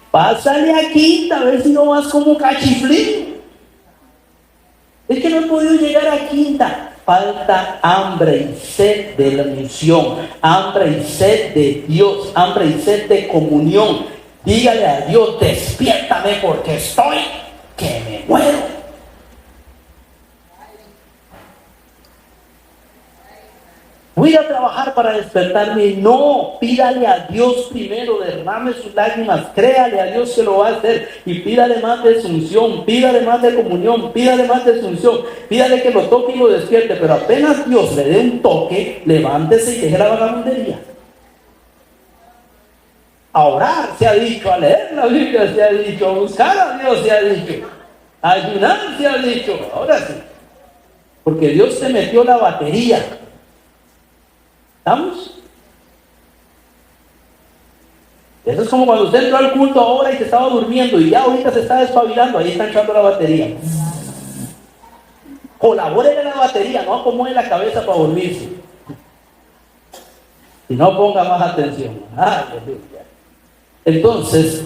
Pásale a quinta, a ver si no vas como cachiflín. Es que no he podido llegar a quinta. Falta hambre y sed de la misión, hambre y sed de Dios, hambre y sed de comunión. Dígale a Dios, despiértame porque estoy que me muero. Voy a trabajar para despertarme. No, pídale a Dios primero, derrame sus lágrimas, créale a Dios que lo va a hacer y pídale más de unción, pídale más de comunión, pídale más de unción, pídale que lo toque y lo despierte, pero apenas Dios le dé un toque, levántese y deje la vagabundería. A orar se ha dicho, a leer la Biblia se ha dicho, a buscar a Dios se ha dicho, a ayunar se ha dicho, ahora sí, porque Dios te metió la batería. ¿Estamos? Eso es como cuando usted entró al culto ahora y se estaba durmiendo y ya ahorita se está despabilando, ahí está echando la batería. Colabore en la batería, no acomode la cabeza para dormirse. Y no ponga más atención. Aleluya. Entonces,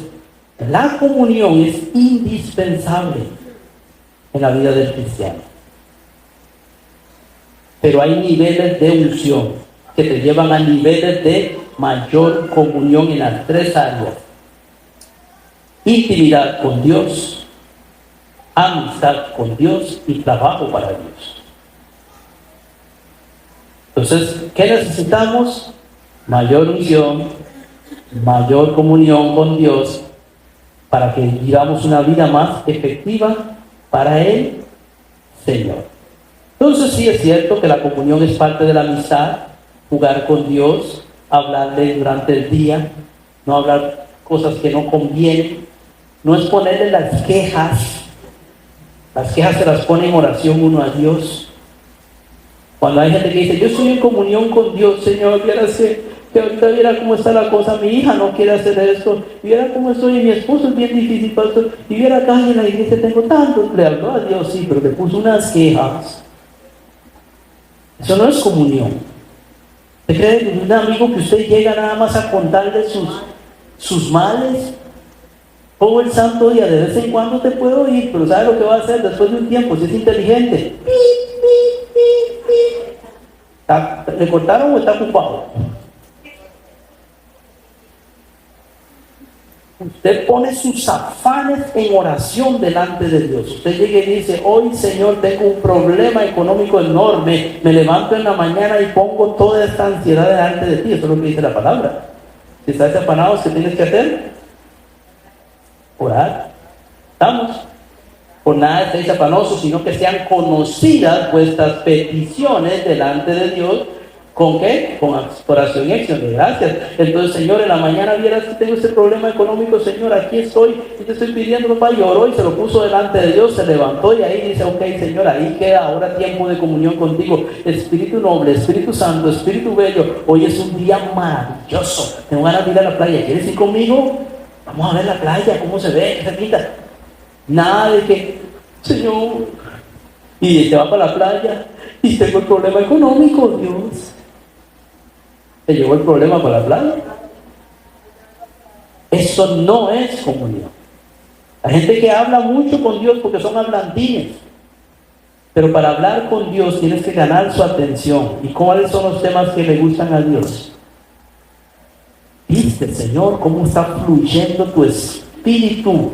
la comunión es indispensable en la vida del cristiano. Pero hay niveles de unción que te llevan a niveles de mayor comunión en las tres áreas: intimidad con Dios, amistad con Dios y trabajo para Dios. Entonces, ¿qué necesitamos? Mayor unción, mayor comunión con Dios, para que vivamos una vida más efectiva para el Señor. Entonces sí es cierto que la comunión es parte de la amistad, jugar con Dios, hablarle durante el día, no hablar cosas que no convienen, no es ponerle las quejas se las pone en oración uno a Dios. Cuando hay gente que dice, yo estoy en comunión con Dios, Señor, vieras que ahorita viera cómo está la cosa, mi hija no quiere hacer esto, viera cómo estoy, y mi esposo es bien difícil, pastor, y viera acá en la iglesia tengo tanto, le habló a Dios, sí, pero le puso unas quejas. Eso no es comunión. ¿Usted cree que un amigo que usted llega nada más a contarle sus males? Todo el santo día, de vez en cuando te puedo oír, pero ¿sabe lo que va a hacer después de un tiempo? Si es inteligente. ¿Le cortaron o está ocupado? Usted pone sus afanes en oración delante de Dios. Usted llega y dice, hoy Señor tengo un problema económico enorme, me levanto en la mañana y pongo toda esta ansiedad delante de ti. Eso es lo que dice la palabra. Si estás afanado, ¿qué tienes que hacer? Orar. ¿Estamos? Por nada estéis afanosos, sino que sean conocidas vuestras peticiones delante de Dios. ¿Con qué? Con oración y acción de gracias. Entonces, Señor, en la mañana vieras que tengo este problema económico, Señor, aquí estoy, y te estoy pidiendo, papá, lloró y se lo puso delante de Dios, se levantó y ahí dice, ok, Señor, ahí queda ahora tiempo de comunión contigo. Espíritu noble, Espíritu Santo, Espíritu bello, hoy es un día maravilloso, tengo ganas de ir a la playa, ¿quieres ir conmigo? Vamos a ver la playa, cómo se ve, qué se pinta. Nada de que, Señor, y te va para la playa y tengo el problema económico, Dios. ¿Te llevó el problema para la playa? Eso no es comunión. La gente que habla mucho con Dios porque son hablandines, pero para hablar con Dios tienes que ganar su atención. ¿Y cuáles son los temas que le gustan a Dios? ¿Viste, Señor, cómo está fluyendo tu espíritu?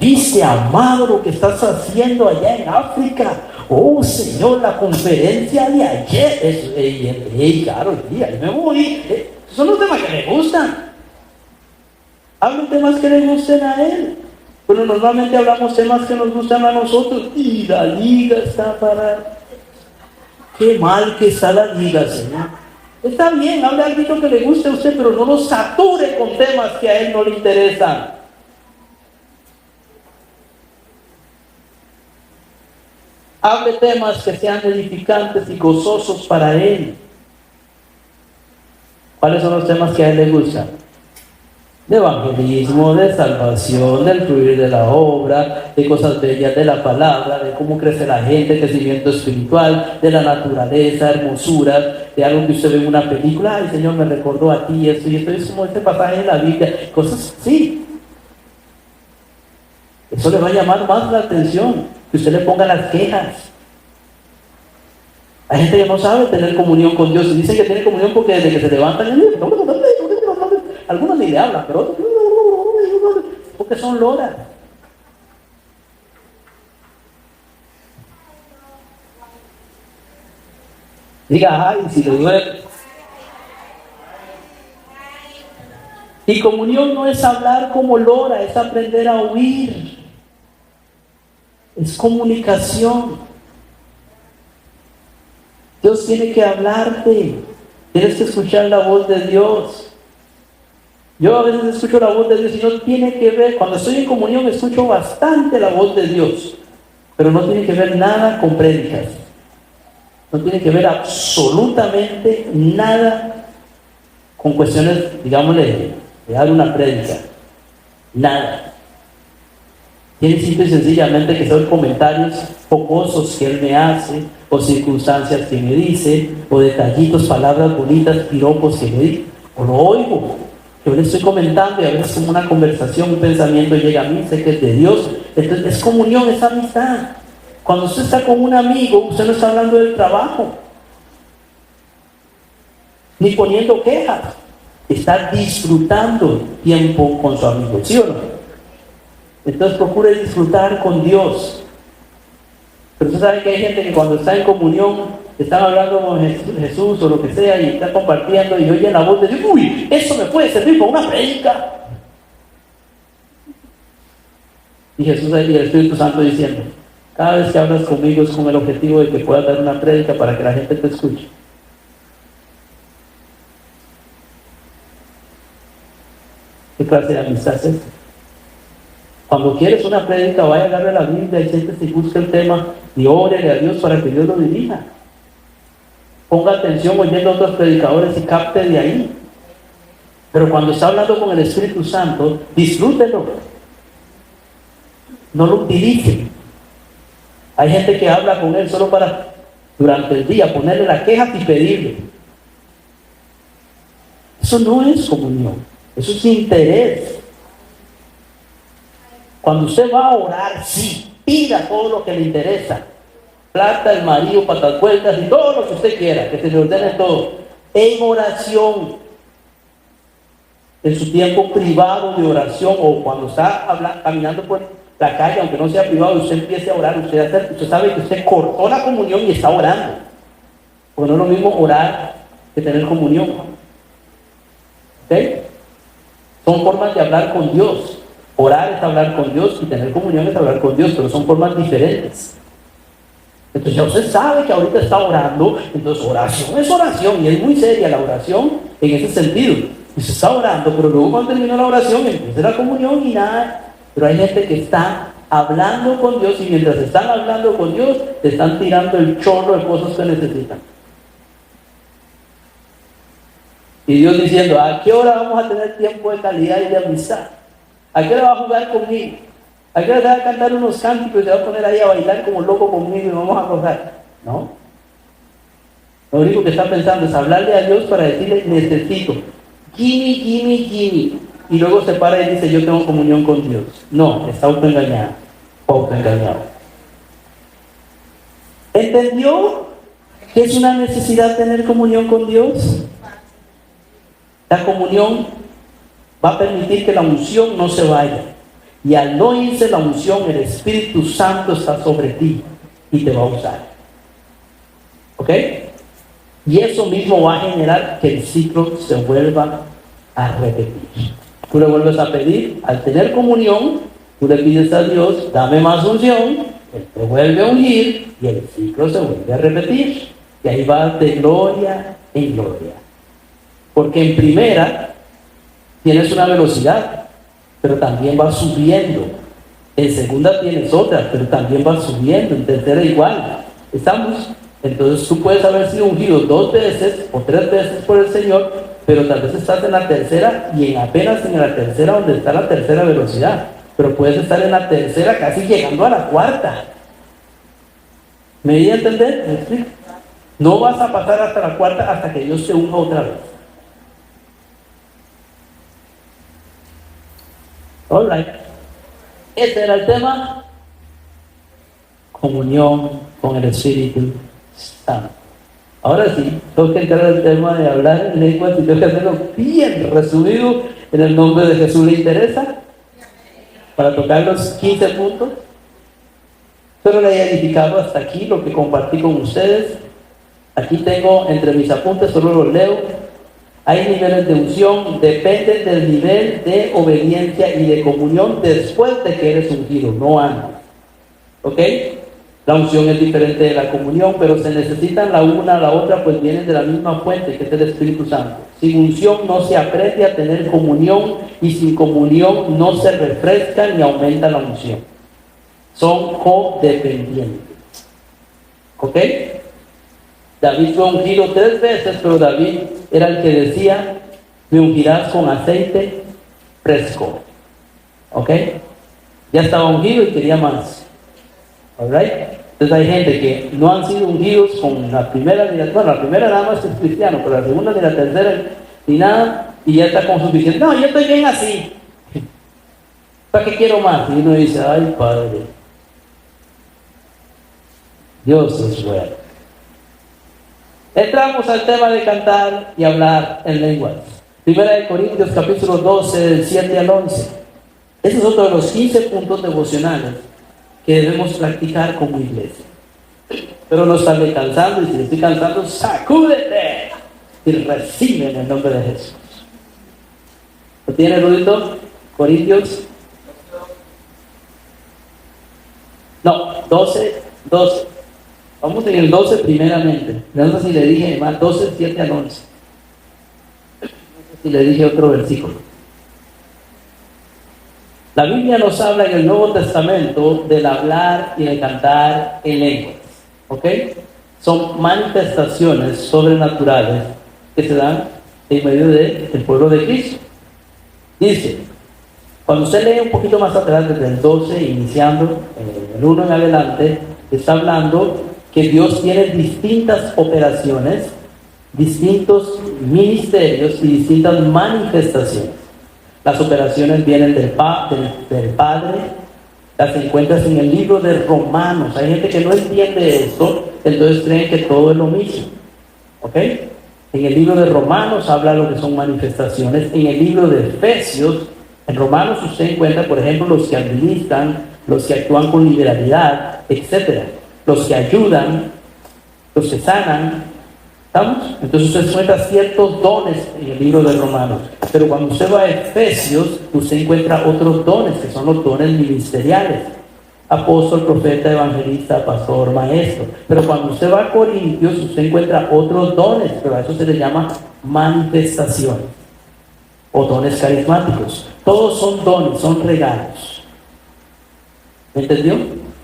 ¿Viste, amado, lo que estás haciendo allá en África? Oh, Señor, la conferencia de ayer. Claro, ahí me morí. Son los temas que le gustan. Hablan temas que le gusten a él. Pero normalmente hablamos temas que nos gustan a nosotros. Y la liga está para... Qué mal que está la liga, Señor. Está bien, hable algo que le guste a usted, pero no lo sature con temas que a él no le interesan. Hable temas que sean edificantes y gozosos para él. ¿Cuáles son los temas que a él le gustan? De evangelismo, de salvación, del fluir de la obra, de cosas bellas de la palabra, de cómo crece la gente, crecimiento espiritual, de la naturaleza, hermosura, de algo que usted ve en una película. Ay, Señor, me recordó a ti esto y esto, es como este pasaje de la Biblia, cosas así. Eso le va a llamar más la atención, que usted le ponga las quejas. Hay gente que no sabe tener comunión con Dios y dicen que tiene comunión porque desde que se levantan, algunos ni le hablan, pero otros, porque son loras. Diga, ay, si le duele. Y comunión no es hablar como lora, es aprender a oír. Es comunicación. Dios tiene que hablarte. Tienes que escuchar la voz de Dios. Yo a veces escucho la voz de Dios y no tiene que ver, cuando estoy en comunión escucho bastante la voz de Dios, pero no tiene que ver nada con prédicas. No tiene que ver absolutamente nada con cuestiones, digámosle, de dar una prédica. Nada. Tiene simple y sencillamente que ser comentarios jocosos que Él me hace, o circunstancias que me dice, o detallitos, palabras bonitas, piropos que me dice, o lo oigo. Yo le estoy comentando y a veces como una conversación, un pensamiento llega a mí, sé que es de Dios. Entonces es comunión, es amistad. Cuando usted está con un amigo, usted no está hablando del trabajo, ni poniendo quejas. Está disfrutando tiempo con su amigo, ¿sí o no? Entonces procure disfrutar con Dios. Pero usted sabe que hay gente que cuando está en comunión, están hablando con Jesús o lo que sea y está compartiendo y oye la voz de Dios, uy, eso me puede servir para una prédica. Y Jesús y el Espíritu Santo diciendo, cada vez que hablas conmigo es con el objetivo de que puedas dar una prédica para que la gente te escuche. ¿Qué clase de amistad es esta? Cuando quieres una prédica, vaya a darle a la Biblia y siéntese y busque el tema y órele a Dios para que Dios lo dirija. Ponga atención oyendo a otros predicadores y capte de ahí. Pero cuando está hablando con el Espíritu Santo, disfrútelo. No lo utilice. Hay gente que habla con él solo para, durante el día, ponerle las quejas y pedirle. Eso no es comunión. Eso es interés. Cuando usted va a orar, sí, pida todo lo que le interesa. Plata, el marido, patas vueltas y todo lo que usted quiera, que se le ordene todo. En oración, en su tiempo privado de oración o cuando está caminando por la calle, aunque no sea privado, usted empiece a orar, usted sabe que usted cortó la comunión y está orando. Porque no es lo mismo orar que tener comunión. ¿Ok? Son formas de hablar con Dios. Orar es hablar con Dios y tener comunión es hablar con Dios, pero son formas diferentes. Entonces ya usted sabe que ahorita está orando, entonces oración es oración y es muy seria la oración en ese sentido. Y se está orando, pero luego cuando termina la oración empieza la comunión y nada. Pero hay gente que está hablando con Dios y mientras están hablando con Dios, te están tirando el chorro de cosas que necesitan. Y Dios diciendo, ¿a qué hora vamos a tener tiempo de calidad y de amistad? ¿A qué hora va a jugar conmigo? ¿A qué hora va a cantar unos cánticos y se va a poner ahí a bailar como loco conmigo y vamos a gozar? No. Lo único que está pensando es hablarle a Dios para decirle, necesito. Gimme, gimme, gimme. Y luego se para y dice, yo tengo comunión con Dios. No, está autoengañado. Autoengañado. ¿Entendió que es una necesidad tener comunión con Dios? La comunión va a permitir que la unción no se vaya. Y al no irse la unción, el Espíritu Santo está sobre ti y te va a usar. ¿Ok? Y eso mismo va a generar que el ciclo se vuelva a repetir. Tú le vuelves a pedir, al tener comunión, tú le pides a Dios, dame más unción, Él te vuelve a ungir y el ciclo se vuelve a repetir. Y ahí va de gloria en gloria. Porque en primera tienes una velocidad, pero también va subiendo. En segunda tienes otra, pero también va subiendo. En tercera igual. ¿Estamos? Entonces tú puedes haber sido ungido 2 veces o 3 veces por el Señor, pero tal vez estás en la tercera y apenas en la tercera donde está la tercera velocidad. Pero puedes estar en la tercera casi llegando a la cuarta. ¿Me di a entender? ¿Me explico? No vas a pasar hasta la cuarta hasta que Dios te unja otra vez. All right. Ese era el tema. Comunión con el Espíritu Santo. Ahora sí, tengo que entrar al tema de hablar en lenguas y tengo que hacerlo bien resumido en el nombre de Jesús. ¿Le interesa? Para tocar los 15 puntos. Pero le he edificado hasta aquí lo que compartí con ustedes. Aquí tengo entre mis apuntes, solo los leo. Hay niveles de unción, dependen del nivel de obediencia y de comunión después de que eres ungido, no antes. ¿Ok? La unción es diferente de la comunión, pero se necesitan la una a la otra, pues vienen de la misma fuente, que es el Espíritu Santo. Sin unción no se aprende a tener comunión, y sin comunión no se refresca ni aumenta la unción. Son codependientes. ¿Ok? David fue ungido 3 veces, pero David era el que decía: me ungirás con aceite fresco. ¿Ok? Ya estaba ungido y quería más. Alright. Entonces hay gente que no han sido ungidos con la primera, bueno, la primera nada más es cristiano, pero la segunda ni la tercera ni nada, y ya está con suficiente. No, yo estoy bien así. ¿Para qué quiero más? Y uno dice: ay, Padre, Dios es bueno. Entramos al tema de cantar y hablar en lenguas. Primera de Corintios capítulo 12, del 7 al 11. Ese es otro de los 15 puntos devocionales que debemos practicar como iglesia. Pero no estarme cansando, y si estoy cansando, sacúdete y recibe en el nombre de Jesús. ¿Lo tiene, Rudito? Corintios. No, 12. Vamos en el 12 primeramente. No sé si le dije más 12, 7 al 11. No sé si le dije otro versículo. La Biblia nos habla en el Nuevo Testamento del hablar y de cantar en lenguas. ¿Ok? Son manifestaciones sobrenaturales que se dan en medio del pueblo de Cristo. Dice, cuando usted lee un poquito más atrás, desde el 12, iniciando el 1 en adelante, está hablando que Dios tiene distintas operaciones, distintos ministerios y distintas manifestaciones. Las operaciones vienen del Padre, las encuentras en el libro de Romanos. Hay gente que no entiende esto, entonces creen que todo es lo mismo. ¿Ok? En el libro de Romanos habla de lo que son manifestaciones. En el libro de Efesios, en Romanos usted encuentra, por ejemplo, los que administran, los que actúan con liberalidad, etc. Los que ayudan, los que sanan. ¿Estamos? Entonces usted encuentra ciertos dones en el libro de Romanos. Pero cuando usted va a Efesios, usted encuentra otros dones, que son los dones ministeriales. Apóstol, profeta, evangelista, pastor, maestro. Pero cuando usted va a Corintios, usted encuentra otros dones, pero a eso se le llama manifestaciones o dones carismáticos. Todos son dones, son regalos. ¿Me entendió?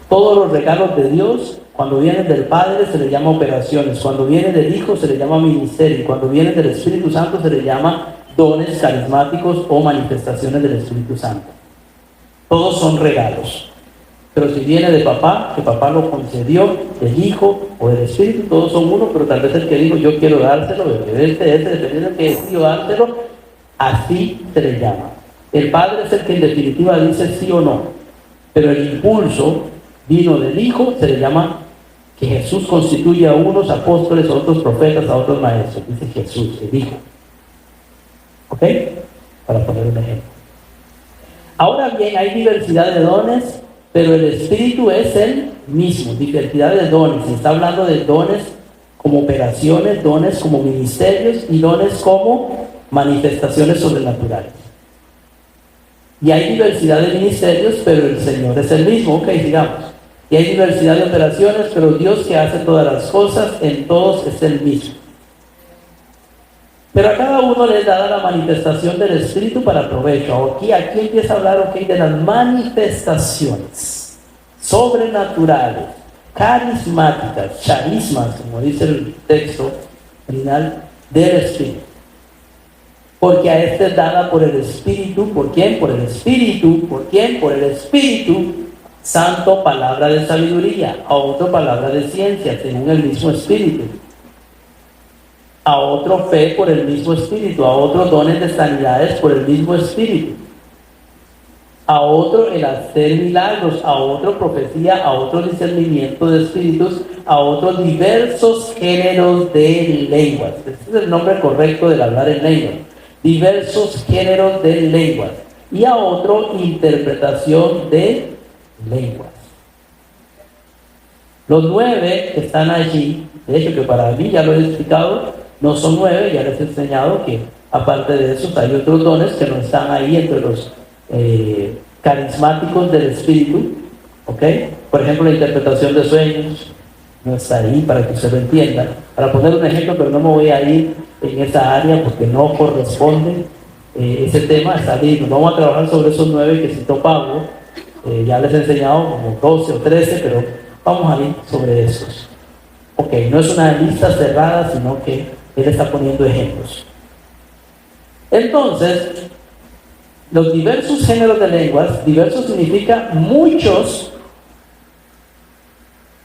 Todos los regalos de Dios, cuando vienen del Padre, se les llama operaciones. Cuando vienen del Hijo, se les llama ministerio. Y cuando vienen del Espíritu Santo, se les llama dones carismáticos o manifestaciones del Espíritu Santo. Todos son regalos. Pero si viene de papá, que papá lo concedió, del Hijo o del Espíritu, todos son uno, pero tal vez el que dijo yo quiero dárselo, dependiendo del que decidió dárselo, así se le llama. El Padre es el que en definitiva dice sí o no, pero el impulso vino del Hijo, se le llama que Jesús constituye a unos apóstoles, a otros profetas, a otros maestros. Dice Jesús, el Hijo. ¿Ok? Para poner un ejemplo. Ahora bien, hay diversidad de dones, pero el Espíritu es el mismo. Diversidad de dones. Se está hablando de dones como operaciones, dones como ministerios y dones como manifestaciones sobrenaturales. Y hay diversidad de ministerios, pero el Señor es el mismo. Ok, sigamos. Y hay diversidad de operaciones, pero Dios que hace todas las cosas, en todos es el mismo. Pero a cada uno le es dada la manifestación del Espíritu para provecho. Aquí empieza a hablar de las manifestaciones sobrenaturales, carismáticas, charismas, como dice el texto original, del Espíritu. Porque a este es dada por el Espíritu. ¿Por quién? Por el Espíritu. ¿Por quién? Por el Espíritu Santo, palabra de sabiduría. A otro, palabra de ciencia, según el mismo Espíritu. A otro, fe por el mismo Espíritu. A otro, dones de sanidades por el mismo Espíritu. A otro, el hacer milagros. A otro, profecía. A otro, discernimiento de espíritus. A otros, diversos géneros de lenguas. Este es el nombre correcto del hablar en lenguas. Diversos géneros de lenguas. Y a otro, interpretación de lenguas. Los 9 que están allí, de hecho que para mí ya lo he explicado, no son 9, ya les he enseñado que aparte de eso hay otros dones que no están ahí entre los carismáticos del Espíritu, ¿ok? Por ejemplo, la interpretación de sueños no está ahí para que usted lo entienda. Para poner un ejemplo, pero no me voy a ir en esa área porque no corresponde ese tema. Está ahí. Nos vamos a trabajar sobre esos 9 que citó Pablo. Ya les he enseñado como 12 o 13, pero vamos a ir sobre esos. Ok, no es una lista cerrada, sino que él está poniendo ejemplos. Entonces, los diversos géneros de lenguas, diversos significa muchos,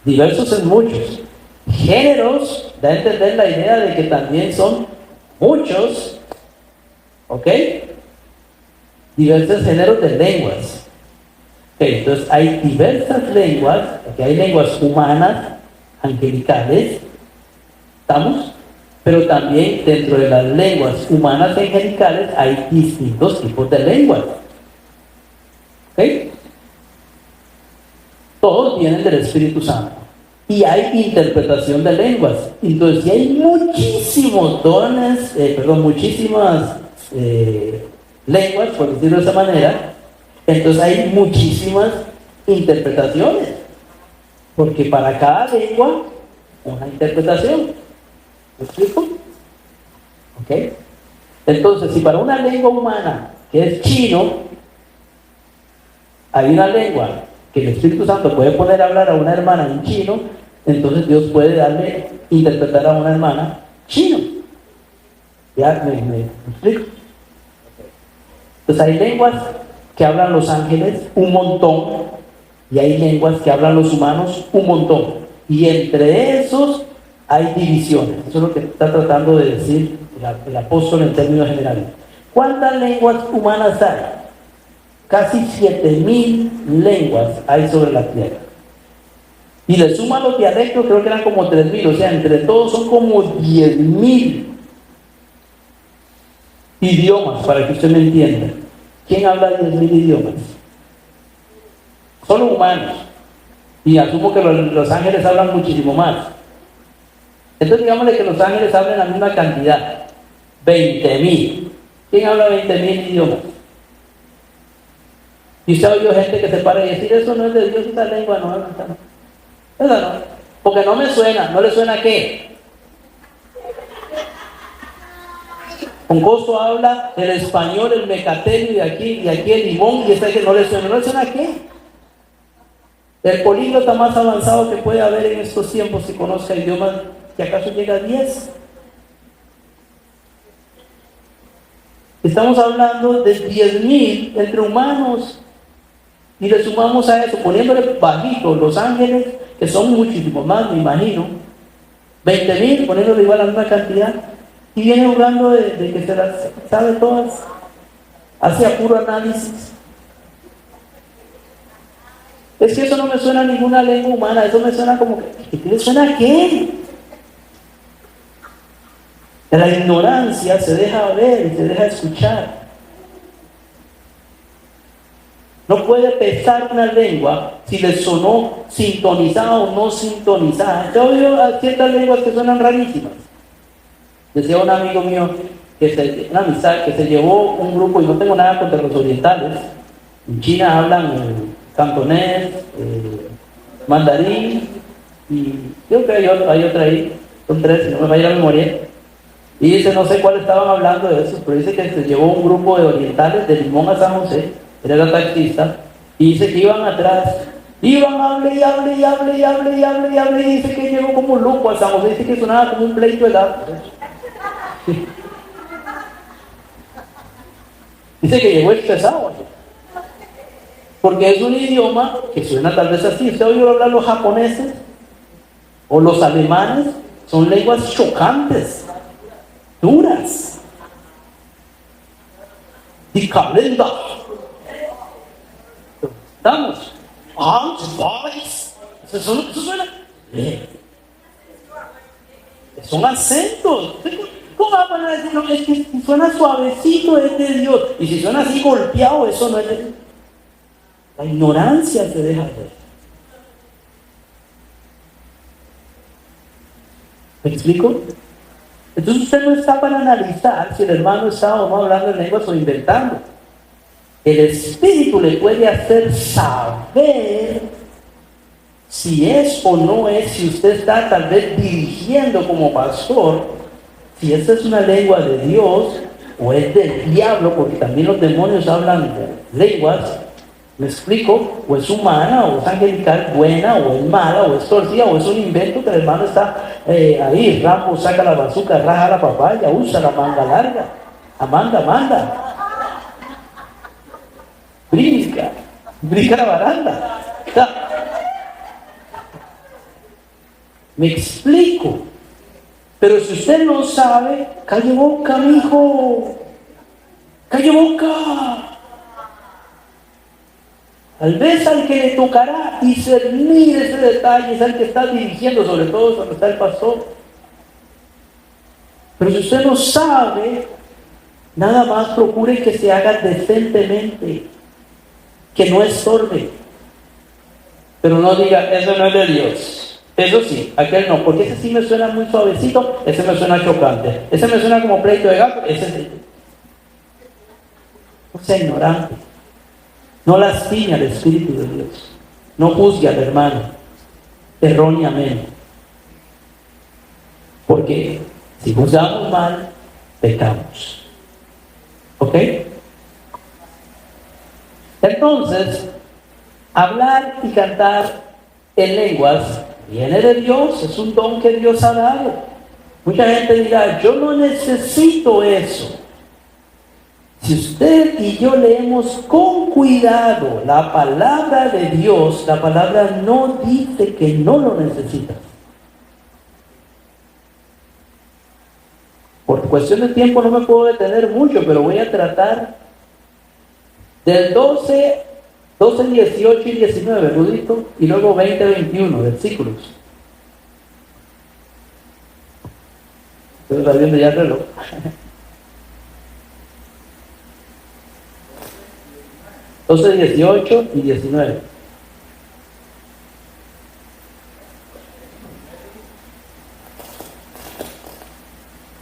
diversos es muchos. Géneros da a entender la idea de que también son muchos, ¿ok? Diversos géneros de lenguas. Okay, entonces hay diversas lenguas, aquí hay lenguas humanas, angelicales, ¿estamos? Pero también dentro de las lenguas humanas y angelicales hay distintos tipos de lenguas. ¿Ok? Todos vienen del Espíritu Santo. Y hay interpretación de lenguas. Entonces, si hay muchísimos dones, muchísimas lenguas, por decirlo de esa manera, entonces hay muchísimas interpretaciones. Porque para cada lengua, una interpretación. ¿Me explico? ¿Ok? Entonces, si para una lengua humana, que es chino, hay una lengua que el Espíritu Santo puede poner a hablar a una hermana en chino, entonces Dios puede darle, interpretar a una hermana chino. ¿Ya me explico? Entonces hay lenguas que hablan los ángeles un montón, y hay lenguas que hablan los humanos un montón. Y entre esos hay divisiones. Eso es lo que está tratando de decir el apóstol en términos generales. ¿Cuántas lenguas humanas hay? Casi 7,000 lenguas hay sobre la tierra. Y le suman los dialectos, creo que eran como 3,000. O sea, entre todos son como 10,000 idiomas, para que usted me entienda. ¿Quién habla 10,000 idiomas? Solo humanos. Y asumo que los ángeles hablan muchísimo más. Entonces digámosle que los ángeles hablan la misma cantidad, 20,000. ¿Quién habla 20,000 idiomas? Y usted ha oído gente que se para y decir, eso no es de Dios, esa lengua no, esa no, porque no me suena. ¿No le suena a qué? Con costo habla el español, el mecatelio y aquí el limón, y esta que no le suena a qué. El políglota más avanzado que puede haber en estos tiempos, si conozca idiomas, que acaso llega a 10. Estamos hablando de 10,000 entre humanos, y le sumamos a eso, poniéndole bajito los ángeles, que son muchísimos más, me imagino, 20,000, poniéndole igual a la misma cantidad, y viene hablando de que se las sabe todas, hacia puro análisis. Es que eso no me suena a ninguna lengua humana, eso me suena como que, ¿qué le suena a qué? La ignorancia se deja ver y se deja escuchar. No puede pesar una lengua si le sonó sintonizada o no sintonizada. Yo oigo ciertas lenguas que suenan rarísimas. Decía un amigo mío, una amistad, que se llevó un grupo, y no tengo nada contra los orientales. En China hablan cantonés, mandarín, y creo que hay otra ahí, son 3, si no me falla la memoria. Y dice, no sé cuál estaban hablando de eso, pero dice que se llevó un grupo de orientales de Limón a San José, él era taxista, y dice que iban atrás, iban, hable y hable y hable y hable y hable y hable, y dice que llegó como un loco a San José, dice que sonaba como un pleito de gato. Dice que llegó estresado, porque es un idioma que suena tal vez así. Usted ha oído hablar los japoneses o los alemanes, son lenguas chocantes, duras. Die Kalender. Estamos. Eso suena. Son acentos. ¿Cómo va a decir? No, es que si suena suavecito es de Dios. Y si suena así golpeado, eso no es de Dios. La ignorancia se deja ver. ¿Me explico? Entonces usted no está para analizar si el hermano está o no hablando en lenguas o inventando. El Espíritu le puede hacer saber si es o no es, si usted está tal vez dirigiendo como pastor, si esa es una lengua de Dios o es del diablo, porque también los demonios hablan de lenguas. ¿Me explico? O es humana, o es angelical, buena, o es mala, o es torcida, o es un invento que el hermano está ahí. Rambo saca la bazuca, raja la papaya, usa la manga larga. Manda. Brinca la baranda. Me explico. Pero si usted no sabe, calle boca, mijo. Calle boca. Tal vez al que le tocará discernir ese detalle es al que está dirigiendo, sobre todo cuando está el pastor. Pero si usted no sabe, nada más procure que se haga decentemente, que no estorbe. Pero no diga, eso no es de Dios. Eso sí, aquel no, porque ese sí me suena muy suavecito, ese me suena chocante, ese me suena como pleito de gato, ese sí. No sea ignorante. No lastime al Espíritu de Dios. No juzgue al hermano erróneamente. Porque si juzgamos mal, pecamos. ¿Ok? Entonces, hablar y cantar en lenguas viene de Dios, es un don que Dios ha dado. Mucha gente dirá, yo no necesito eso. Si usted y yo leemos con cuidado la palabra de Dios, la palabra no dice que no lo necesitas. Por cuestión de tiempo no me puedo detener mucho, pero voy a tratar del 12, 18 y 19, Rudito, y luego 20, 21 versículos. Estoy viendo ya el reloj. 12, 18 y 19.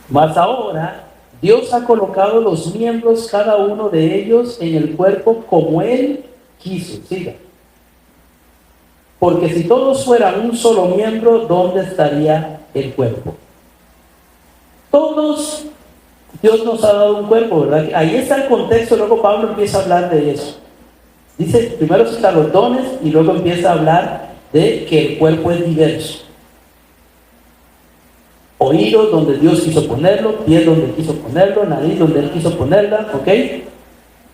Mas ahora, Dios ha colocado los miembros, cada uno de ellos, en el cuerpo como Él quiso. Siga. Porque si todos fueran un solo miembro, ¿dónde estaría el cuerpo? Todos, Dios nos ha dado un cuerpo, ¿verdad? Ahí está el contexto, luego Pablo empieza a hablar de eso. Dice, primero están los dones y luego empieza a hablar de que el cuerpo es diverso. Oídos donde Dios quiso ponerlo, pies donde quiso ponerlo, nariz donde Él quiso ponerla, ¿ok?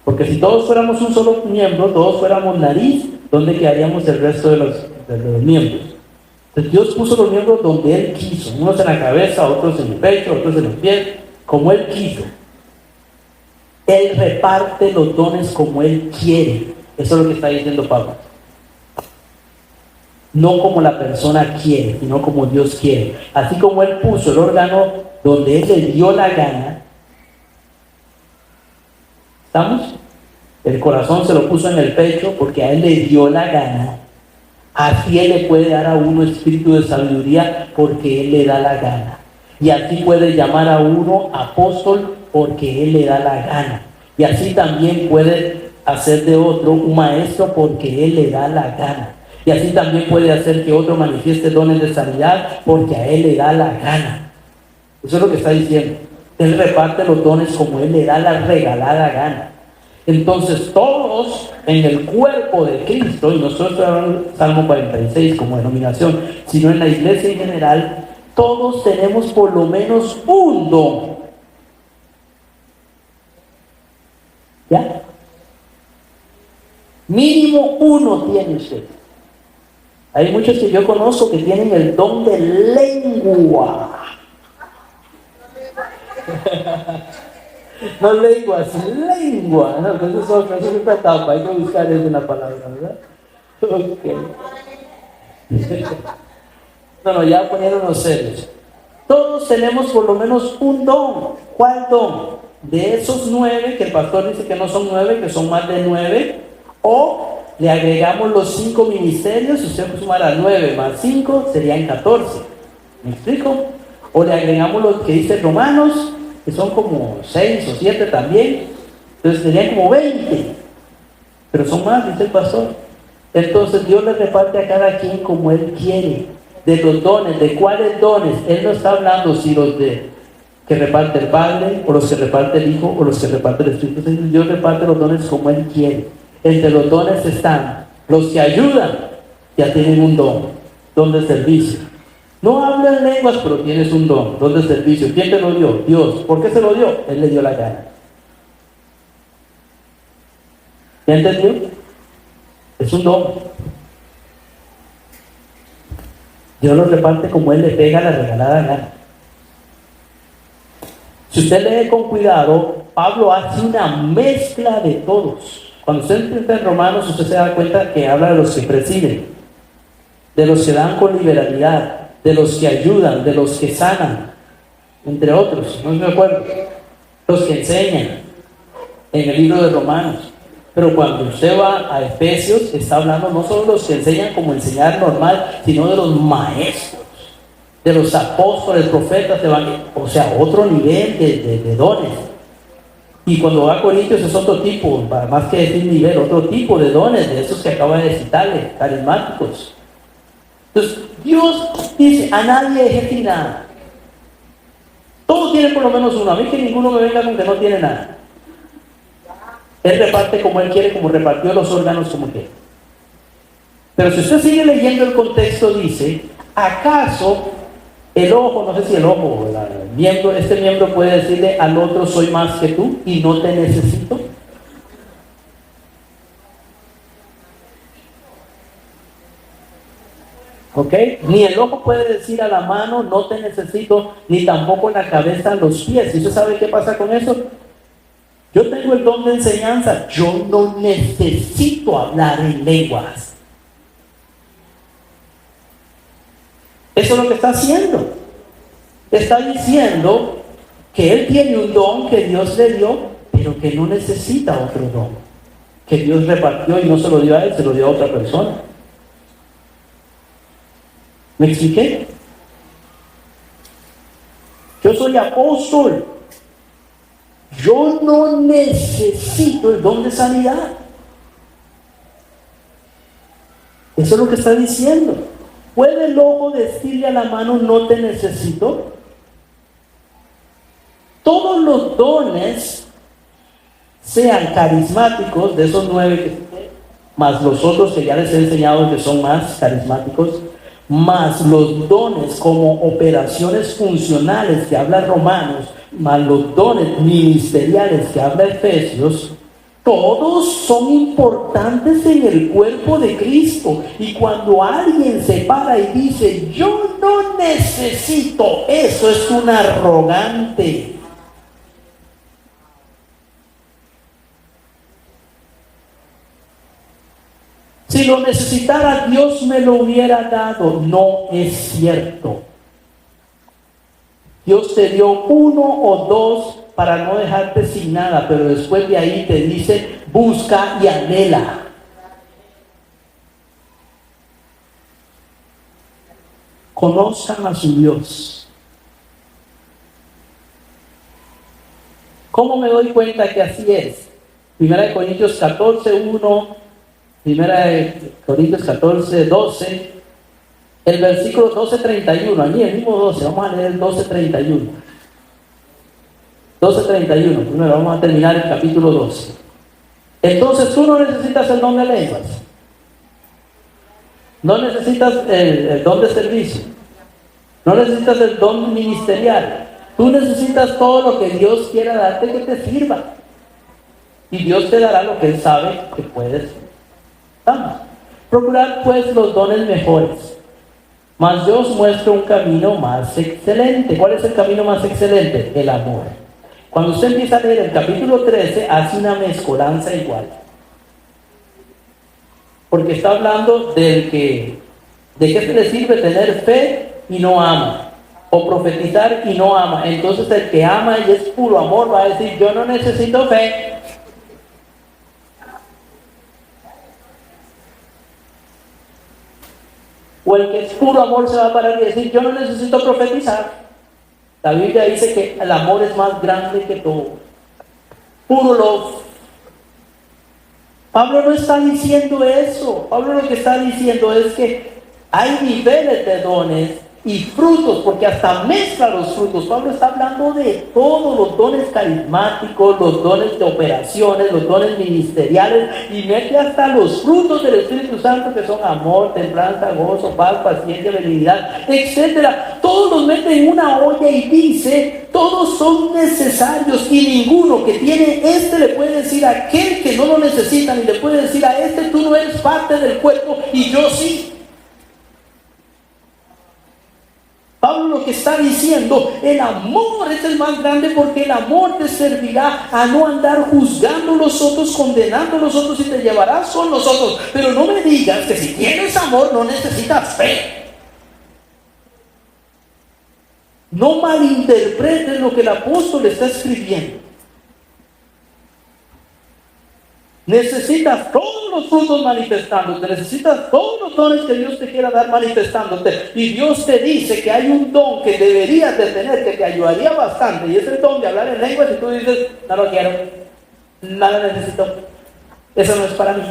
Porque si todos fuéramos un solo miembro, todos fuéramos nariz, ¿dónde quedaríamos el resto de los miembros? Entonces Dios puso los miembros donde Él quiso, unos en la cabeza, otros en el pecho, otros en los pies, como Él quiso. Él reparte los dones como Él quiere. Eso es lo que está diciendo Pablo. No como la persona quiere, sino como Dios quiere. Así como Él puso el órgano donde Él le dio la gana. ¿Estamos? El corazón se lo puso en el pecho porque a Él le dio la gana. Así Él le puede dar a uno espíritu de sabiduría porque Él le da la gana. Y así puede llamar a uno apóstol porque Él le da la gana. Y así también puede hacer de otro un maestro porque Él le da la gana. Y así también puede hacer que otro manifieste dones de sanidad porque a Él le da la gana. Eso es lo que está diciendo. Él reparte los dones como Él le da la regalada gana. Entonces todos en el cuerpo de Cristo, y no solo en Salmo 46 como denominación, sino en la iglesia en general, todos tenemos por lo menos un don. ¿Ya? Mínimo uno tiene usted. Hay muchos que yo conozco que tienen el don de lengua. No lenguas, lengua. No, eso es otra etapa, hay que buscar eso en la palabra, ¿verdad? Ok. No, ya poniéndonos serios. Todos tenemos por lo menos un don. ¿Cuál don? De esos 9, que el pastor dice que no son 9, que son más de 9, o le agregamos los 5 ministerios, si usted sumara 9 más 5, serían 14. ¿Me explico? O le agregamos los que dice Romanos, que son como 6 o 7 también, entonces serían como 20, pero son más, dice el pastor. Entonces Dios le reparte a cada quien como Él quiere, de los dones. ¿De cuáles dones? Él no está hablando si los de que reparte el Padre, o los que reparte el Hijo, o los que reparte el Espíritu Santo. Dios reparte los dones como Él quiere. Entre los dones están los que ayudan, ya tienen un don de servicio. No hablan lenguas, pero tienes un don de servicio. ¿Quién te lo dio? Dios. ¿Por qué se lo dio? Él le dio la gana. ¿Ya entendió? Es un don. Dios lo reparte como Él le pega la regalada gana. Si usted lee con cuidado, Pablo hace una mezcla de todos. Cuando usted entra en Romanos, usted se da cuenta que habla de los que presiden, de los que dan con liberalidad, de los que ayudan, de los que sanan, entre otros, no me acuerdo, los que enseñan en el libro de Romanos. Pero cuando usted va a Efesios, está hablando no solo de los que enseñan como enseñar normal, sino de los maestros, de los apóstoles, profetas, evangelistas, o sea, otro nivel de dones. Y cuando va a Corintios es otro tipo, más que decir nivel, otro tipo de dones, de esos que acaba de citarle, carismáticos. Entonces, Dios dice, a nadie deje sin nada. Todos tienen por lo menos uno. A mí que ninguno me venga con que no tiene nada. Él reparte como Él quiere, como repartió los órganos como quiere. Pero si usted sigue leyendo el contexto, dice, ¿acaso el ojo, no sé si el ojo, este miembro puede decirle al otro, soy más que tú y no te necesito? ¿Ok? Ni el ojo puede decir a la mano, no te necesito, ni tampoco la cabeza a los pies. ¿Y usted sabe qué pasa con eso? Yo tengo el don de enseñanza, yo no necesito hablar en lenguas. Eso es lo que está haciendo. Está diciendo que él tiene un don que Dios le dio, pero que no necesita otro don. Que Dios repartió y no se lo dio a él, se lo dio a otra persona. ¿Me expliqué? Yo soy apóstol. Yo no necesito el don de sanidad. Eso es lo que está diciendo. ¿Puede el ojo decirle a la mano, no te necesito? Todos los dones, sean carismáticos, de esos 9, más los otros que ya les he enseñado que son más carismáticos, más los dones como operaciones funcionales que habla Romanos, más los dones ministeriales que habla Efesios, todos son importantes en el cuerpo de Cristo. Y cuando alguien se para y dice, yo no necesito, eso es un arrogante. Si lo necesitara, Dios me lo hubiera dado. No es cierto. Dios te dio 1 o 2 para no dejarte sin nada, pero después de ahí te dice, busca y anhela. Conozcan a su Dios. ¿Cómo me doy cuenta que así es? 1 Corintios 14, 1, 1 Corintios 14, 12, el versículo 12, 31, allí el mismo 12, vamos a leer el 12, 31. 12:31. Primero vamos a terminar el capítulo 12. Entonces tú no necesitas el don de lenguas. No necesitas el don de servicio. No necesitas el don ministerial. Tú necesitas todo lo que Dios quiera darte que te sirva. Y Dios te dará lo que Él sabe que puedes. Vamos. Procurar pues los dones mejores. Mas yo os muestro un camino más excelente. ¿Cuál es el camino más excelente? El amor. Cuando usted empieza a leer el capítulo 13, hace una mezcolanza igual. Porque está hablando de qué se le sirve tener fe y no ama. O profetizar y no ama. Entonces el que ama y es puro amor va a decir, yo no necesito fe. O el que es puro amor se va a parar y decir, yo no necesito profetizar. La Biblia dice que el amor es más grande que todo. Puro love. Pablo no está diciendo eso. Pablo lo que está diciendo es que hay niveles de dones y frutos, porque hasta mezcla los frutos. Pablo está hablando de todos los dones carismáticos, los dones de operaciones, los dones ministeriales, y mete hasta los frutos del Espíritu Santo, que son amor, templanza, gozo, paz, paciencia, benignidad, etcétera. Todos los mete en una olla y dice, todos son necesarios, y ninguno que tiene le puede decir a aquel que no lo necesita, ni le puede decir a tú no eres parte del cuerpo y yo sí. Pablo lo que está diciendo, el amor es el más grande, porque el amor te servirá a no andar juzgando a los otros, condenando a los otros, y te llevarás con los otros. Pero no me digas que si tienes amor no necesitas fe. No malinterpretes lo que el apóstol está escribiendo. Necesitas todos los frutos manifestándote, necesitas todos los dones que Dios te quiera dar manifestándote, y Dios te dice que hay un don que deberías de tener, que te ayudaría bastante, y es el don de hablar en lenguas, y tú dices, no lo quiero, no lo necesito, eso no es para mí.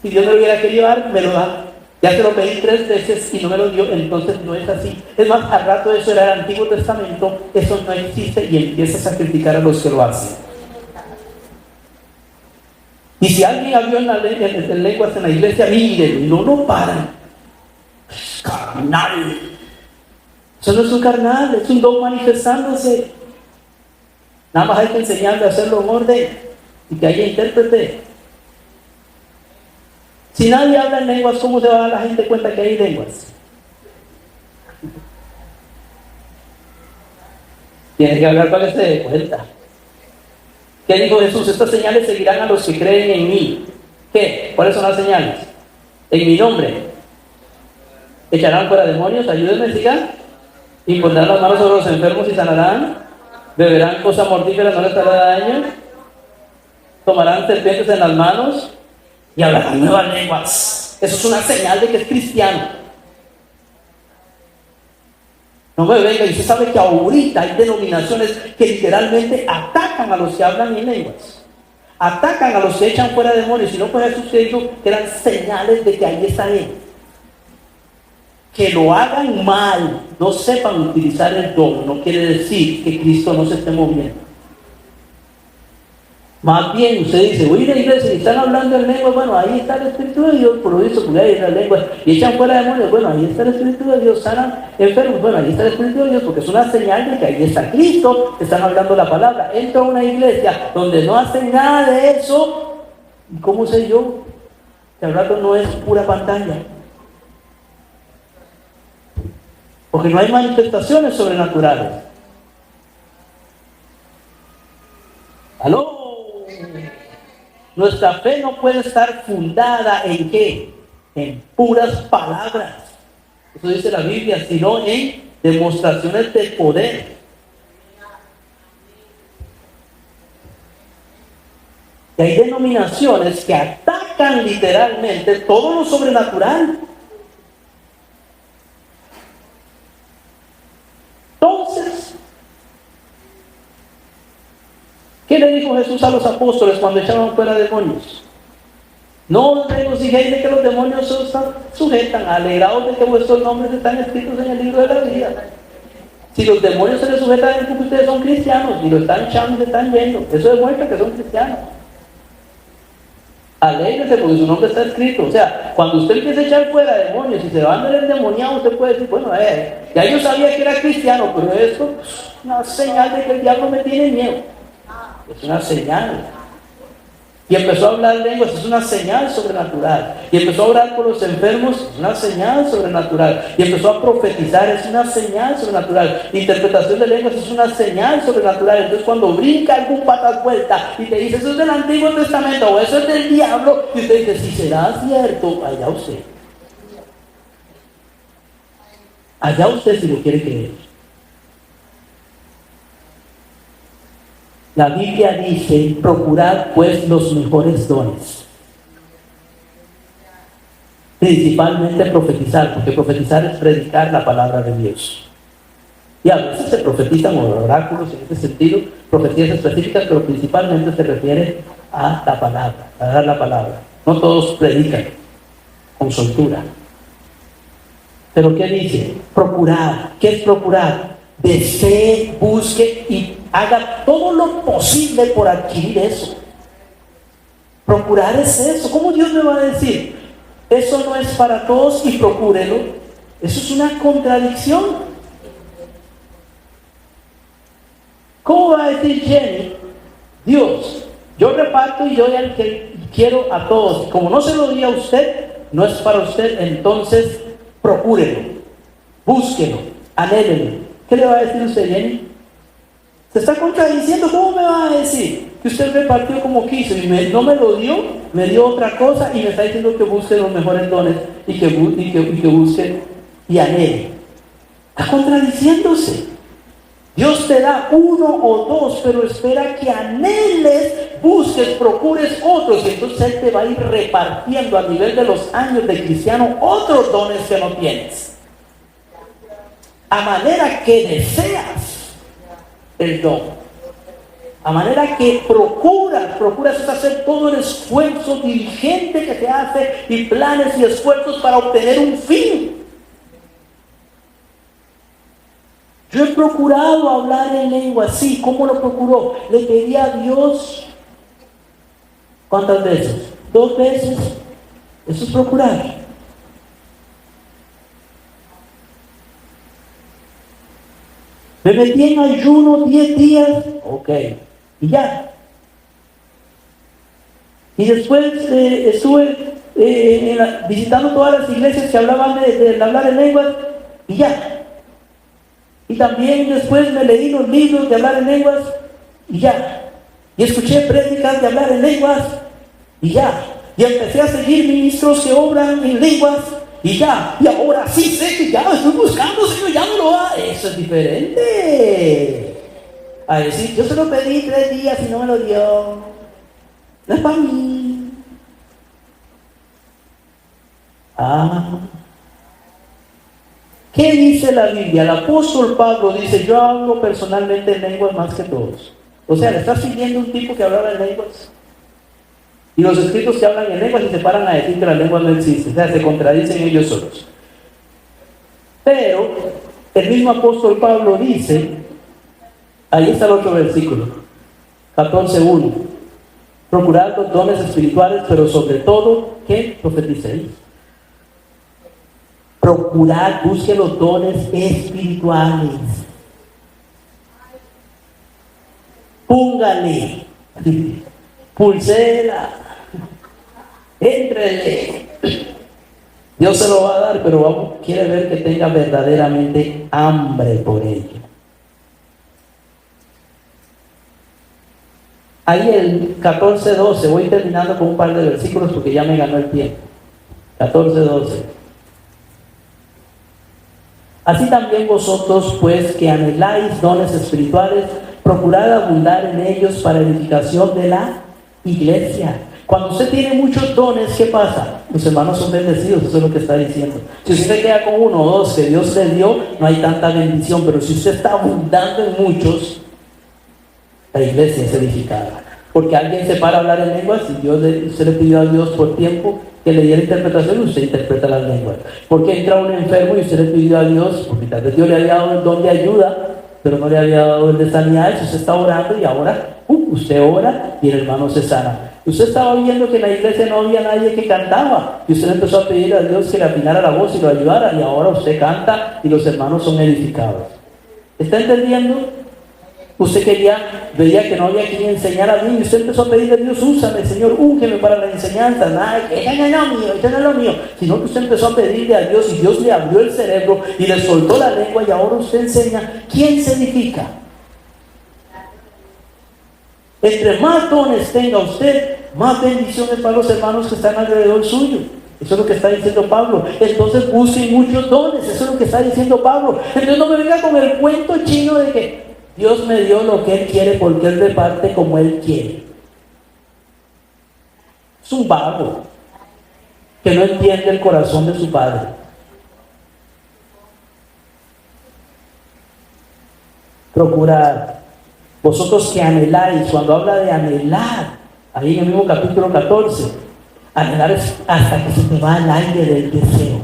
Si Dios me lo hubiera querido dar, me lo da. Ya se lo pedí 3 veces y no me lo dio, entonces no es así. Es más, al rato eso era el Antiguo Testamento, eso no existe, y empiezas a criticar a los que lo hacen. Y si alguien habló en lenguas en la iglesia, miren, no paran. Es carnal. Eso no es un carnal, es un don manifestándose. Nada más hay que enseñarle a hacerlo en orden y que haya intérprete. Si nadie habla en lenguas, ¿cómo se va a dar la gente cuenta que hay lenguas? Tiene que hablar para que se dé cuenta. ¿Qué dijo Jesús? Estas señales seguirán a los que creen en mí. ¿Qué? ¿Cuáles son las señales? En mi nombre. Echarán fuera demonios, ayúdenme, sigan. Impondrán las manos sobre los enfermos y sanarán. Beberán cosas mortíferas, no les hará daño. Tomarán serpientes en las manos y hablarán nuevas lenguas. Eso es una señal de que es cristiano. No me venga, y usted sabe que ahorita hay denominaciones que literalmente atacan a los que hablan en lenguas. Atacan a los que echan fuera demonios. Si no, pues Jesús dijo que eran señales de que ahí está Él. Que lo hagan mal, no sepan utilizar el don, no quiere decir que Cristo no se esté moviendo. Más bien, usted dice, voy a ir a la iglesia y están hablando en lengua, bueno, ahí está el Espíritu de Dios, por lo visto, porque ahí está la lengua, y echan fuera demonios, bueno, ahí está el Espíritu de Dios, sanan enfermos, bueno, ahí está el Espíritu de Dios, porque es una señal de que ahí está Cristo, están hablando la palabra. Entra a una iglesia donde no hacen nada de eso, ¿cómo sé yo que al rato no es pura pantalla? Porque no hay manifestaciones sobrenaturales. ¿Aló? Nuestra fe no puede estar fundada en ¿qué? En puras palabras. Eso dice la Biblia, sino en demostraciones de poder. Y hay denominaciones que atacan literalmente todo lo sobrenatural. Entonces, ¿qué le dijo Jesús a los apóstoles cuando echaban fuera demonios? No os regocijéis de que los demonios os sujetan, alegraos de que vuestros nombres están escritos en el libro de la vida. Si los demonios se les sujetan es porque ustedes son cristianos y lo están echando y se están yendo. Eso demuestra que son cristianos. Alégrese porque su nombre está escrito. O sea, cuando usted empieza a echar fuera demonios y se va a ver endemoniado, usted puede decir, bueno, ya yo sabía que era cristiano, pero esto es una señal de que el diablo me tiene miedo. Es una señal. Y empezó a hablar lenguas, es una señal sobrenatural. Y empezó a orar por los enfermos, es una señal sobrenatural. Y empezó a profetizar, es una señal sobrenatural. Interpretación de lenguas es una señal sobrenatural. Entonces cuando brinca algún patas vuelta y te dice, eso es del Antiguo Testamento o eso es del diablo, y usted dice, si será cierto, allá usted. Allá usted si lo quiere creer. La Biblia dice, procurad pues los mejores dones. Principalmente profetizar, porque profetizar es predicar la palabra de Dios. Y a veces se profetizan oráculos en este sentido, profecías específicas, pero principalmente se refiere a la palabra, a dar la palabra. No todos predican con soltura. Pero ¿qué dice? Procurar. ¿Qué es procurar? Desee, busque y haga todo lo posible por adquirir eso. Procurar es eso. ¿Cómo Dios me va a decir? Eso no es para todos y procúrelo. Eso es una contradicción. ¿Cómo va a decir Jenny? Dios, yo reparto y yo doy al que quiero a todos. Como no se lo di a usted, no es para usted, entonces procúrelo, búsquelo, anhélelo. ¿Qué le va a decir usted, Jenny? Se está contradiciendo. ¿Cómo me va a decir que usted repartió como quiso y no me lo dio, me dio otra cosa y me está diciendo que busque los mejores dones y que busque y anhele? Está contradiciéndose. Dios te da uno o dos, pero espera que anheles, busques, procures otros, y entonces Él te va a ir repartiendo a nivel de los años de cristiano otros dones que no tienes. A manera que deseas el don, a manera que procuras hacer todo el esfuerzo diligente que se hace y planes y esfuerzos para obtener un fin. Yo he procurado hablar en lengua, sí. ¿Cómo lo procuró? Le pedí a Dios, ¿cuántas veces? 2 veces. Eso es procurar. Me metí en ayuno 10 días, ok, y ya. Y después estuve visitando todas las iglesias que hablaban de hablar en lenguas, y ya. Y también después me leí los libros de hablar en lenguas, y ya. Y escuché prédicas de hablar en lenguas, y ya. Y empecé a seguir ministros que obran en lenguas, y ya. Y ahora sí sé que ya estoy buscando, Señor, ya no lo hago. Eso es diferente a decir, yo se lo pedí 3 días y no me lo dio. No es para mí. ¿Qué dice la Biblia? El apóstol Pablo dice, yo hablo personalmente en lenguas más que todos. O sea, le está siguiendo un tipo que hablaba en lenguas. Y los escritos que hablan en lenguas y se paran a decir que las lenguas no existen. O sea, se contradicen ellos solos. Pero el mismo apóstol Pablo dice, ahí está el otro versículo, 14:1. Procurad los dones espirituales, pero sobre todo, ¿qué? Profeticéis. Procurad, busque los dones espirituales. Póngale pulsera, éntrele. Dios se lo va a dar, pero quiere ver que tenga verdaderamente hambre por ello. Ahí el 14:12, voy terminando con un par de versículos porque ya me ganó el tiempo. 14:12. Así también vosotros, pues, que anheláis dones espirituales, procurad abundar en ellos para edificación de la iglesia. Cuando usted tiene muchos dones, ¿qué pasa? Los hermanos son bendecidos, eso es lo que está diciendo. Si usted queda con 1 o 2 que Dios le dio, no hay tanta bendición, pero si usted está abundando en muchos, la iglesia es edificada. Porque alguien se para a hablar en lenguas y usted le pidió a Dios por tiempo que le diera interpretación y usted interpreta las lenguas. Porque entra un enfermo y usted le pidió a Dios, porque tal vez Dios le había dado el don de ayuda, pero no le había dado el de sanidad, y usted está orando y ahora usted ora y el hermano se sana. Usted estaba viendo que en la iglesia no había nadie que cantaba y usted empezó a pedir a Dios que le afinara la voz y lo ayudara, y ahora usted canta y los hermanos son edificados. ¿Está entendiendo? Usted veía que no había quien enseñara bien y usted empezó a pedirle a Dios: úsame, Señor, úngeme para la enseñanza. Nada, que no es lo mío, esto no es lo mío. Sino que usted empezó a pedirle a Dios y Dios le abrió el cerebro y le soltó la lengua, y ahora usted enseña. ¿Quién se edifica? Entre más dones tenga usted, más bendiciones para los hermanos que están alrededor suyo. Eso es lo que está diciendo Pablo. Entonces busquen muchos dones. Eso es lo que está diciendo Pablo. Entonces no me venga con el cuento chino de que Dios me dio lo que Él quiere porque Él reparte como Él quiere. Es un vago que no entiende el corazón de su Padre. Procurar. Vosotros que anheláis, cuando habla de anhelar, ahí en el mismo capítulo 14, anhelar es hasta que se te va el aire del deseo.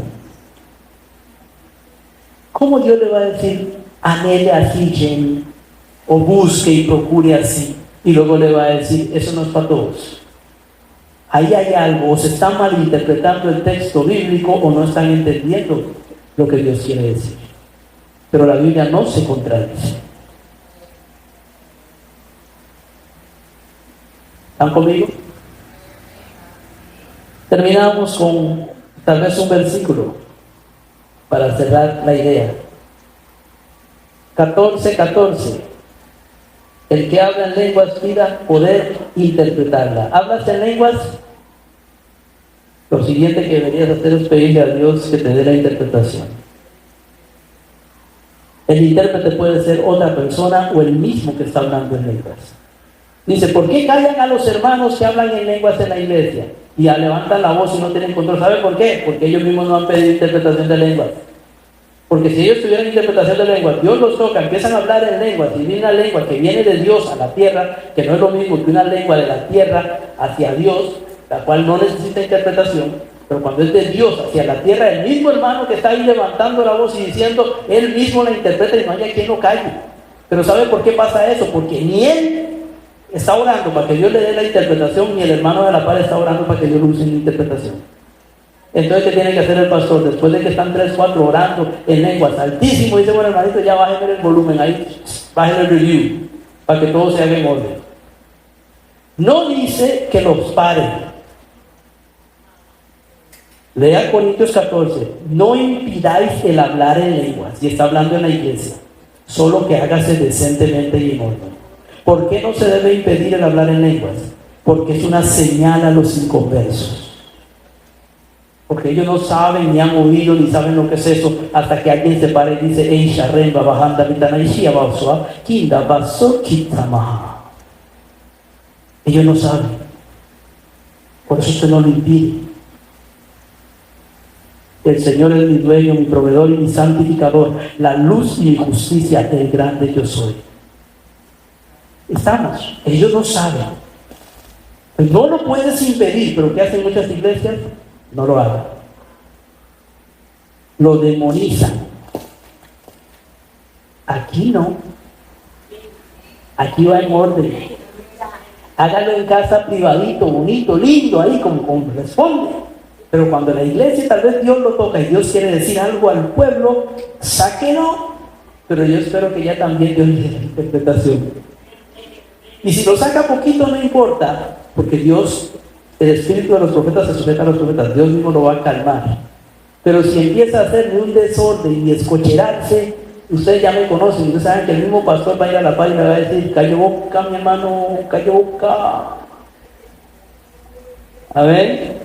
¿Cómo Dios le va a decir anhele así, Jenny? O busque y procure así, y luego le va a decir: eso no es para todos. Ahí hay algo, o se está malinterpretando el texto bíblico o no están entendiendo lo que Dios quiere decir. Pero la Biblia no se contradice. ¿Están conmigo? Terminamos con tal vez un versículo para cerrar la idea. 14:14. El que habla en lenguas pida poder interpretarla. ¿Hablas en lenguas? Lo siguiente que deberías hacer es pedirle a Dios que te dé la interpretación. El intérprete puede ser otra persona o el mismo que está hablando en lenguas. Dice: ¿por qué callan a los hermanos que hablan en lenguas en la iglesia? Y levantan la voz y no tienen control. ¿Sabe por qué? Porque ellos mismos no han pedido interpretación de lenguas. Porque si ellos tuvieran interpretación de lenguas, Dios los toca, empiezan a hablar en lenguas, y viene una lengua que viene de Dios a la tierra, que no es lo mismo que una lengua de la tierra hacia Dios, la cual no necesita interpretación, pero cuando es de Dios hacia la tierra, el mismo hermano que está ahí levantando la voz y diciendo, él mismo la interpreta y no haya quien lo calle. Pero ¿sabe por qué pasa eso? Porque ni él está orando para que Dios le dé la interpretación, ni el hermano de la par está orando para que Dios le use la interpretación. Entonces, ¿qué tiene que hacer el pastor? Después de que están 3, 4 orando en lenguas altísimo, dice: bueno, hermanito, ya bájenme el volumen ahí, bájenme el review, para que todo se haga en orden. No dice que los paren. Lea Corintios 14: no impidáis el hablar en lenguas, y está hablando en la iglesia, solo que hágase decentemente y en orden. ¿Por qué no se debe impedir el hablar en lenguas? Porque es una señal a los inconversos. Porque ellos no saben, ni han oído, ni saben lo que es eso, hasta que alguien se para y dice: Ei, Sharemba, Bajanda, Vitanaishia, Basua, Kinda, Baso, Kitamaha. Ellos no saben. Por eso usted no lo impide. El Señor es mi dueño, mi proveedor y mi santificador, la luz y mi justicia, el grande yo soy. Estamos. Ellos no saben. No lo puedes impedir, pero ¿qué hacen muchas iglesias? No lo hagan. Lo demonizan. Aquí no. Aquí va en orden. Hágalo en casa privadito, bonito, lindo, ahí como corresponde. Pero cuando la iglesia tal vez Dios lo toca y Dios quiere decir algo al pueblo, sáquenlo. Pero yo espero que ya también Dios le dé la interpretación. Y si lo saca poquito no importa, porque Dios, el espíritu de los profetas se sujeta a los profetas, Dios mismo lo va a calmar. Pero si empieza a hacer de un desorden y escocherarse, ustedes ya me conocen, ustedes saben que el mismo pastor va a ir a la paz y me va a decir: cayó boca, mi hermano, cayó boca. A ver,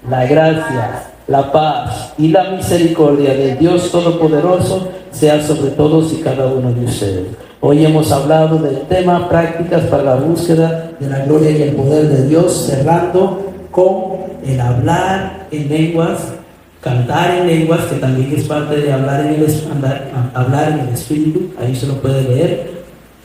la gracia, la paz y la misericordia de Dios Todopoderoso sea sobre todos y cada uno de ustedes. Hoy hemos hablado del tema prácticas para la búsqueda de la gloria y el poder de Dios, cerrando con el hablar en lenguas, cantar en lenguas, que también es parte de hablar en el espíritu, ahí se lo puede leer.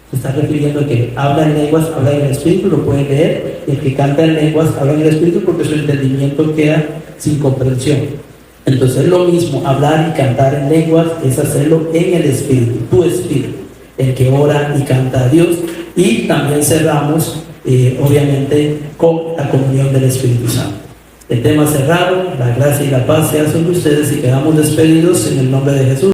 Se está refiriendo a que habla en lenguas, habla en el Espíritu, lo puede leer, y el que canta en lenguas habla en el Espíritu porque su entendimiento queda sin comprensión. Entonces es lo mismo, hablar y cantar en lenguas es hacerlo en el Espíritu, tu Espíritu, el que ora y canta a Dios. Y también cerramos, obviamente, con la comunión del Espíritu Santo. El tema cerrado, la gracia y la paz sean sobre ustedes y quedamos despedidos en el nombre de Jesús.